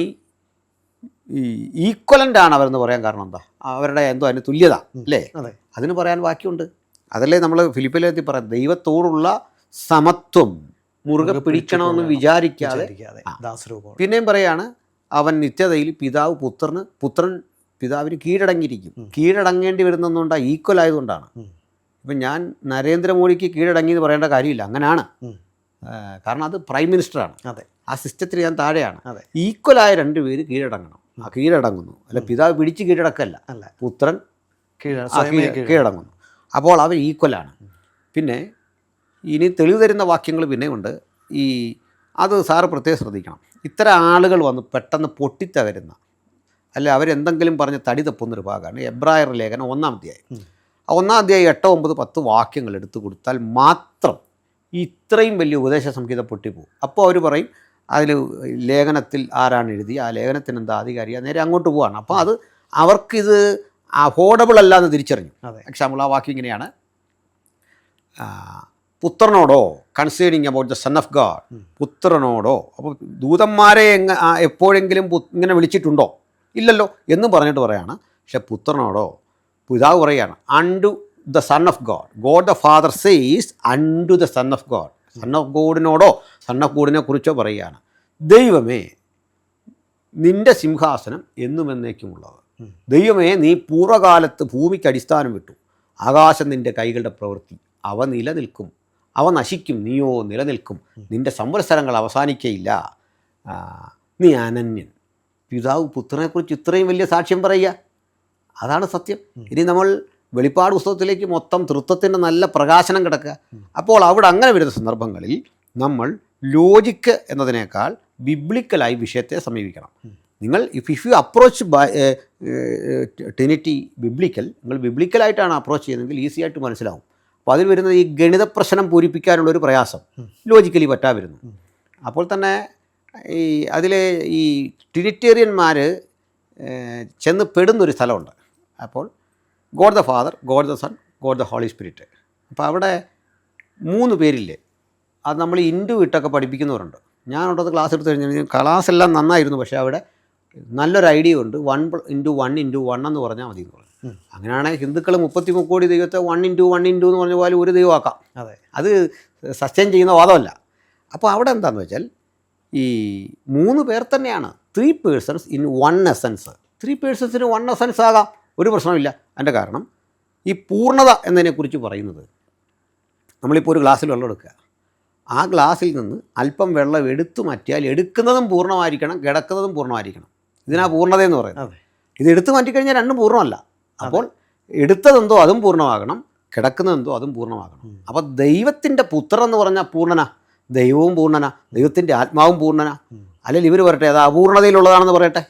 [SPEAKER 2] ഈ ഈക്വലൻ്റ് ആണ് അവരെന്ന് പറയാൻ കാരണം എന്താ? അവരുടെ എന്തോ അതിന് തുല്യത അല്ലേ?
[SPEAKER 1] അതെ.
[SPEAKER 2] അതിന് പറയാൻ വാക്യമുണ്ട്. അതല്ലേ നമ്മൾ ഫിലിപ്പിലെത്തി പറയാം, ദൈവത്തോടുള്ള സമത്വം മുറുകെ പിടിക്കണമെന്ന് വിചാരിക്കാതെ.
[SPEAKER 1] ദാസരൂപം.
[SPEAKER 2] പിന്നെയും പറയാണ്, അവൻ നിത്യതയിൽ പിതാവ് പുത്രൻ പിതാവിന് കീഴടങ്ങിയിരിക്കും. കീഴടങ്ങേണ്ടി വരുന്നതുകൊണ്ടാണ്, ഈക്വൽ ആയതുകൊണ്ടാണ്. ഇപ്പം ഞാൻ നരേന്ദ്രമോദിക്ക് കീഴടങ്ങി എന്ന് പറയേണ്ട കാര്യമില്ല, അങ്ങനെയാണ്. കാരണം അത് പ്രൈം മിനിസ്റ്ററാണ്.
[SPEAKER 1] അതെ.
[SPEAKER 2] ആ സിസ്റ്റത്തിൽ ഞാൻ താഴെയാണ്.
[SPEAKER 1] അതെ.
[SPEAKER 2] ഈക്വലായ രണ്ടുപേര് കീഴടങ്ങണം. ആ കീഴടങ്ങുന്നു. അല്ല, പിതാവ് പിടിച്ച് കീഴടക്കല്ല,
[SPEAKER 1] അല്ല,
[SPEAKER 2] പുത്രൻ കീഴടങ്ങുന്നു. അപ്പോൾ അവർ ഈക്വലാണ്. പിന്നെ ഇനി തെളിവ് തരുന്ന വാക്യങ്ങൾ പിന്നെയുണ്ട്. അത് സാറ് പ്രത്യേകം ശ്രദ്ധിക്കണം. ഇത്തരം ആളുകൾ വന്ന് പെട്ടെന്ന് പൊട്ടിത്തകരുന്ന, അല്ല അവരെന്തെങ്കിലും പറഞ്ഞ് തടി തപ്പുന്നൊരു ഭാഗമാണ് എബ്രായർ ലേഖനം 1-ാം അധ്യായം. ആ 1-ാം അധ്യായം 8, 9, 10 വാക്യങ്ങൾ എടുത്തു കൊടുത്താൽ മാത്രം ഇത്രയും വലിയ ഉപദേശ സംഹിത പൊട്ടിപ്പോവും. അപ്പോൾ അവർ പറയും, അതിൽ ലേഖനത്തിൽ ആരാണ് എഴുതി, ആ ലേഖനത്തിന് എന്താ അധികാരിയാണ്, നേരെ അങ്ങോട്ട് പോവാണ്. അപ്പോൾ അത് അവർക്കിത് അഫോർഡബിൾ അല്ല എന്ന് തിരിച്ചറിഞ്ഞു. എക്സാമ്പിൾ ആ വാക്യം ഇങ്ങനെയാണ്: പുത്രനോടോ, concerning about the Son of God, പുത്രനോടോ. അപ്പോൾ ദൂതന്മാരെ എപ്പോഴെങ്കിലും ഇങ്ങനെ വിളിച്ചിട്ടുണ്ടോ? ഇല്ലല്ലോ എന്ന് പറഞ്ഞിട്ട് പറയാണ്. പക്ഷെ പുത്രനോടോ, പിതാവ് പറയാണ്, unto the Son of God, God the Father says unto the Son of God. Son of ഗോഡിനോടോ സൺ ഓഫ് ഗോഡിനെ കുറിച്ചോ പറയുകയാണ്, ദൈവമേ നിൻ്റെ സിംഹാസനം എന്നും എന്നേക്കുമുള്ളത്. ദൈവമേ നീ പൂർവ്വകാലത്ത് ഭൂമിക്ക് അടിസ്ഥാനം വിട്ടു. ആകാശം നിൻ്റെ കൈകളുടെ പ്രവൃത്തി. അവ നിലനിൽക്കും, അവ നശിക്കും, നീയോ നിലനിൽക്കും. നിൻ്റെ സംവത്സരങ്ങൾ അവസാനിക്കയില്ല. നീ അനന്യൻ. പിതാവ് പുത്രനെക്കുറിച്ച് ഇത്രയും വലിയ സാക്ഷ്യം പറയുക, അതാണ് സത്യം. ഇനി നമ്മൾ വെളിപ്പാട് പുസ്തകത്തിലേക്ക് മൊത്തം തൃത്വത്തിൻ്റെ നല്ല പ്രകാശനം കിടക്കുക. അപ്പോൾ അവിടെ അങ്ങനെ വരുന്ന സന്ദർഭങ്ങളിൽ നമ്മൾ ലോജിക്ക് എന്നതിനേക്കാൾ ബിബ്ലിക്കലായി വിഷയത്തെ സമീപിക്കണം. നിങ്ങൾ if you approach Trinity biblical, നിങ്ങൾ ബിബ്ലിക്കലായിട്ടാണ് അപ്രോച്ച് ചെയ്യുന്നതെങ്കിൽ ഈസി ആയിട്ട് മനസ്സിലാവും. അപ്പോൾ അതിൽ വരുന്നത് ഈ ഗണിത പ്രശ്നം പൂരിപ്പിക്കാനുള്ളൊരു പ്രയാസം ലോജിക്കലി പറ്റാ വരുന്നു. അപ്പോൾ തന്നെ അതിലെ ഈ ട്രിനിറ്റേറിയന്മാർ ചെന്ന് പെടുന്നൊരു സ്ഥലമുണ്ട്. അപ്പോൾ God the Father, God the Son, God the Holy Spirit. അപ്പോൾ അവിടെ 3 പേരില്ലേ, അത് നമ്മൾ ഇൻറ്റു ഇട്ടൊക്കെ പഠിപ്പിക്കുന്നവരുണ്ട്. ഞാനോട്ടത് ക്ലാസ് എടുത്ത് കഴിഞ്ഞാൽ ക്ലാസ് എല്ലാം നന്നായിരുന്നു, പക്ഷേ അവിടെ നല്ലൊരു ഐഡിയ ഉണ്ട്. 1+1+1 എന്ന് പറഞ്ഞാൽ മതി എന്ന് പറഞ്ഞു. അങ്ങനെയാണെങ്കിൽ ഹിന്ദുക്കൾ 33 കോടി ദൈവത്തെ 1+1+ എന്ന് പറഞ്ഞ പോലെ ഒരു ദൈവമാക്കാം.
[SPEAKER 1] അതെ,
[SPEAKER 2] അത് സസ്റ്റെയിൻ ചെയ്യുന്ന വാദമല്ല. അപ്പോൾ അവിടെ എന്താണെന്ന് വെച്ചാൽ ഈ 3 പേർ തന്നെയാണ്, 3 പേഴ്സൺസ് ഇൻ 1 എസൻസ്. 3 പേഴ്സൺസിന് 1 എസൻസ് ആകാം, ഒരു പ്രശ്നമില്ല. അതിൻ്റെ കാരണം ഈ പൂർണ്ണത എന്നതിനെക്കുറിച്ച് പറയുന്നത്, നമ്മളിപ്പോൾ ഒരു ഗ്ലാസ്സിൽ വെള്ളം എടുക്കുക, ആ ഗ്ലാസ്സിൽ നിന്ന് അല്പം വെള്ളം എടുത്തു മാറ്റിയാൽ എടുക്കുന്നതും പൂർണ്ണമായിരിക്കണം, കിടക്കുന്നതും പൂർണ്ണമായിരിക്കണം. ഇതിനാ പൂർണ്ണതയെന്ന് പറയുന്നത്. ഇത് എടുത്തു മാറ്റിക്കഴിഞ്ഞാൽ രണ്ടും പൂർണ്ണമല്ല. അപ്പോൾ എടുത്തതെന്തോ അതും പൂർണ്ണമാകണം, കിടക്കുന്നതെന്തോ അതും പൂർണ്ണമാകണം. അപ്പോൾ ദൈവത്തിൻ്റെ പുത്രൻ എന്ന് പറഞ്ഞാൽ പൂർണ്ണന, ദൈവവും പൂർണ്ണന, ദൈവത്തിൻ്റെ ആത്മാവും പൂർണ്ണന. അല്ലെങ്കിൽ ഇവർ പറയട്ടെ അത് അപൂർണതയിലുള്ളതാണെന്ന് പറയട്ടെ,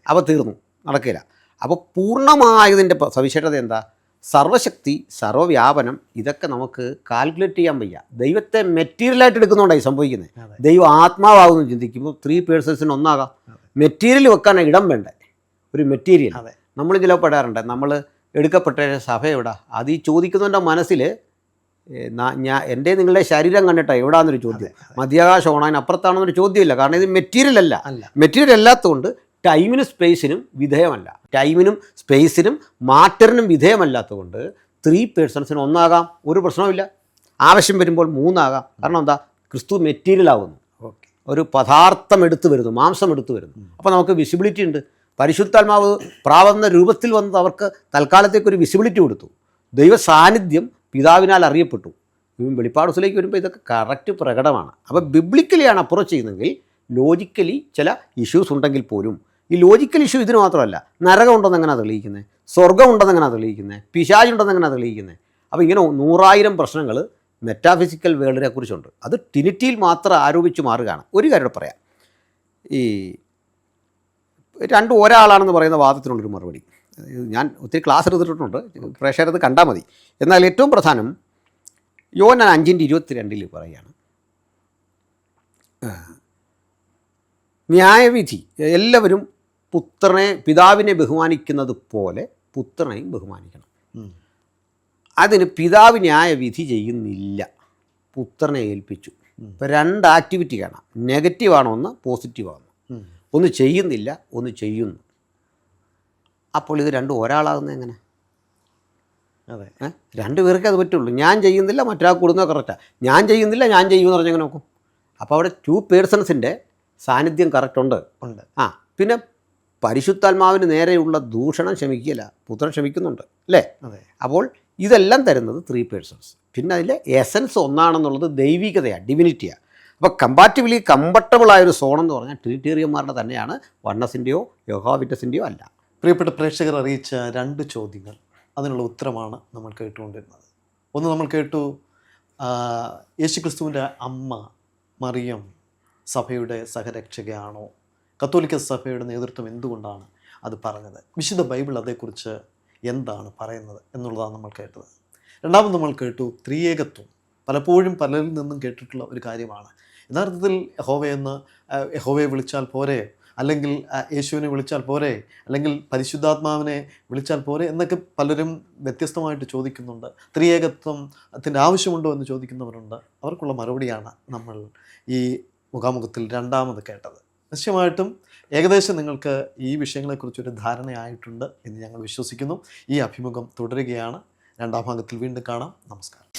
[SPEAKER 2] അപ്പോൾ തീർന്നു, നടക്കില്ല. അപ്പോൾ പൂർണ്ണമായതിൻ്റെ സവിശേഷത എന്താ? സർവശക്തി, സർവ്വവ്യാപനം, ഇതൊക്കെ നമുക്ക് കാൽക്കുലേറ്റ് ചെയ്യാൻ വയ്യ. ദൈവത്തെ മെറ്റീരിയലായിട്ട് എടുക്കുന്നതുകൊണ്ടായി സംഭവിക്കുന്നത്. ദൈവം ആത്മാവാകുന്നു ചിന്തിക്കുമ്പോൾ 3 പേഴ്സൺസിന് ഒന്നാകാം. മെറ്റീരിയൽ വെക്കാൻ ഇടം വേണ്ടേ, ഒരു മെറ്റീരിയൽ. നമ്മൾ ചിലപ്പോൾ പെടാറുണ്ട്, നമ്മൾ എടുക്കപ്പെട്ട സഭ എവിടാ, അത് ഈ ചോദിക്കുന്നവൻ്റെ മനസ്സിൽ എൻ്റെ നിങ്ങളുടെ ശരീരം കണ്ടിട്ടാണ് എവിടാന്നൊരു ചോദ്യം. മധ്യാകാശം ഓണാൻ അപ്പുറത്താണെന്നൊരു ചോദ്യമില്ല. കാരണം ഇത് മെറ്റീരിയൽ അല്ല. മെറ്റീരിയൽ അല്ലാത്തതുകൊണ്ട് ടൈമിനും സ്പേസിനും വിധേയമല്ല. ടൈമിനും സ്പേസിനും മാറ്ററിനും വിധേയമല്ലാത്തതുകൊണ്ട് 3 പേഴ്സൺസിന് ഒന്നാകാം, ഒരു പ്രശ്നവുമില്ല. ആവശ്യം വരുമ്പോൾ 3 ആകാം. കാരണം എന്താ? ക്രിസ്തു മെറ്റീരിയൽ ആകുന്നു, ഒരു പദാർത്ഥം എടുത്തു വരുന്നു, മാംസം എടുത്തു വരുന്നു. അപ്പോൾ നമുക്ക് വിസിബിലിറ്റി ഉണ്ട്. പരിശുദ്ധാത്മാവ് പ്രാവുന്ന രൂപത്തിൽ വന്നത് അവർക്ക് തൽക്കാലത്തേക്കൊരു വിസിബിലിറ്റി കൊടുത്തു. ദൈവ സാന്നിധ്യം പിതാവിനാൽ അറിയപ്പെട്ടു. വെളിപ്പാട് ദിവസത്തിലേക്ക് വരുമ്പോൾ ഇതൊക്കെ കറക്റ്റ് പ്രകടമാണ്. അപ്പോൾ ബിബ്ലിക്കലിയാണ് അപ്രോച്ച് ചെയ്യുന്നതെങ്കിൽ ലോജിക്കലി ചില ഇഷ്യൂസ് ഉണ്ടെങ്കിൽ പോലും ഈ ലോജിക്കൽ ഇഷ്യൂ ഇതിന് മാത്രമല്ല. നരകം ഉണ്ടെന്ന് എങ്ങനെയാണ് തെളിയിക്കുന്നത്? സ്വർഗ്ഗം ഉണ്ടെന്ന് എങ്ങനെയാണ് തെളിയിക്കുന്നത്? പിശാച് ഉണ്ടെന്ന് എങ്ങനെയാണ് തെളിയിക്കുന്നത്? അപ്പോൾ ഇങ്ങനെ 100,000 പ്രശ്നങ്ങൾ മെറ്റാഫിസിക്കൽ വേൾഡിനെ കുറിച്ചുണ്ട്. അത് ട്രിനിറ്റിയിൽ മാത്രം ആരോപിച്ച് മാറുകയാണ്. ഒരു കാര്യം പറയാം, ഈ ഒരാളാണെന്ന് പറയുന്ന വാദത്തിനുള്ളൊരു മറുപടി ഞാൻ ഒത്തിരി ക്ലാസ് എടുത്തിട്ടുണ്ട്, പ്രേക്ഷകരത് കണ്ടാൽ മതി. എന്നാൽ ഏറ്റവും പ്രധാനം യോഹന്നാൻ 5:22 പറയുകയാണ്, ന്യായവിധി എല്ലാവരും പിതാവിനെ ബഹുമാനിക്കുന്നത് പോലെ പുത്രനെയും ബഹുമാനിക്കണം. അതിന് പിതാവ് ന്യായവിധി ചെയ്യുന്നില്ല, പുത്രനെ ഏൽപ്പിച്ചു. ഇപ്പോൾ 2 ആക്ടിവിറ്റി കാണാം. നെഗറ്റീവാണ് ഒന്ന്, പോസിറ്റീവാണ്. ഒന്ന് ചെയ്യുന്നില്ല, ഒന്ന് ചെയ്യുന്നു. അപ്പോൾ ഇത് രണ്ടും ഒരാളാകുന്നത് എങ്ങനെ?
[SPEAKER 1] അതെ.
[SPEAKER 2] രണ്ട് പേർക്കേ അത് പറ്റുള്ളൂ. ഞാൻ ചെയ്യുന്നില്ല, മറ്റൊരാൾക്ക് കൊടുക്കുന്നത് കറക്റ്റാണ്. ഞാൻ ചെയ്യുന്നില്ല, ഞാൻ ചെയ്യുമെന്ന് പറഞ്ഞാൽ എങ്ങനെ നോക്കും? അപ്പോൾ അവിടെ 2 പേഴ്സൺസിൻ്റെ സാന്നിധ്യം കറക്റ്റ് ഉണ്ട്. പിന്നെ പരിശുദ്ധാത്മാവിന് നേരെയുള്ള ദൂഷണം ക്ഷമിക്കില്ല, പുത്രൻ ക്ഷമിക്കുന്നുണ്ട് അല്ലേ?
[SPEAKER 1] അതെ.
[SPEAKER 2] അപ്പോൾ ഇതെല്ലാം തരുന്നത് 3 പേഴ്സൺസ്. പിന്നെ അതിലെ എസൻസ് ഒന്നാണെന്നുള്ളത് ദൈവികതയാണ്, ഡിവിനിറ്റിയാണ്. അപ്പോൾ കമ്പാറ്റബിളി കംഫർട്ടബിളായൊരു സോണെന്ന് പറഞ്ഞാൽ ട്രിനിറ്റേറിയന്മാരുടെ തന്നെയാണ്, വണ്ണസിൻ്റെയോ യഹോവ വിറ്റ്നസിൻ്റെയോ അല്ല.
[SPEAKER 1] പ്രിയപ്പെട്ട പ്രേക്ഷകർ അറിയിച്ച 2 ചോദ്യങ്ങൾ, അതിനുള്ള ഉത്തരമാണ് നമ്മൾ കേട്ടുകൊണ്ടിരുന്നത്. ഒന്ന് നമ്മൾ കേട്ടു, യേശുക്രിസ്തുവിൻ്റെ അമ്മ മറിയം സഭയുടെ സഹരക്ഷകയാണോ? കത്തോലിക്ക സഭയുടെ നേതൃത്വം എന്തുകൊണ്ടാണ് അത് പറഞ്ഞത്? വിശുദ്ധ ബൈബിൾ അതേക്കുറിച്ച് എന്താണ് പറയുന്നത് എന്നുള്ളതാണ് നമ്മൾ കേട്ടത്. രണ്ടാമത് നമ്മൾ കേട്ടു ത്രിയേകത്വം. പലപ്പോഴും പലരിൽ നിന്നും കേട്ടിട്ടുള്ള ഒരു കാര്യമാണ്. യഥാർത്ഥത്തിൽ യഹോവയെ വിളിച്ചാൽ പോരെ, അല്ലെങ്കിൽ യേശുവിനെ വിളിച്ചാൽ പോരെ, അല്ലെങ്കിൽ പരിശുദ്ധാത്മാവിനെ വിളിച്ചാൽ പോരെ എന്നൊക്കെ പലരും വ്യത്യസ്തമായിട്ട് ചോദിക്കുന്നുണ്ട്. ത്രിയേകത്വത്തിൻ്റെ ആവശ്യമുണ്ടോ എന്ന് ചോദിക്കുന്നവരുണ്ട്. അവർക്കുള്ള മറുപടിയാണ് നമ്മൾ ഈ മുഖാമുഖത്തിൽ രണ്ടാമത് കേട്ടത്. നിശ്ചയമായിട്ടും ഏകദേശം നിങ്ങൾക്ക് ഈ വിഷയങ്ങളെക്കുറിച്ചൊരു ധാരണയായിട്ടുണ്ട് എന്ന് ഞങ്ങൾ വിശ്വസിക്കുന്നു. ഈ അഭിമുഖം തുടരുകയാണ്. 2ാം ഭാഗത്തിൽ വീണ്ടും കാണാം. നമസ്കാരം.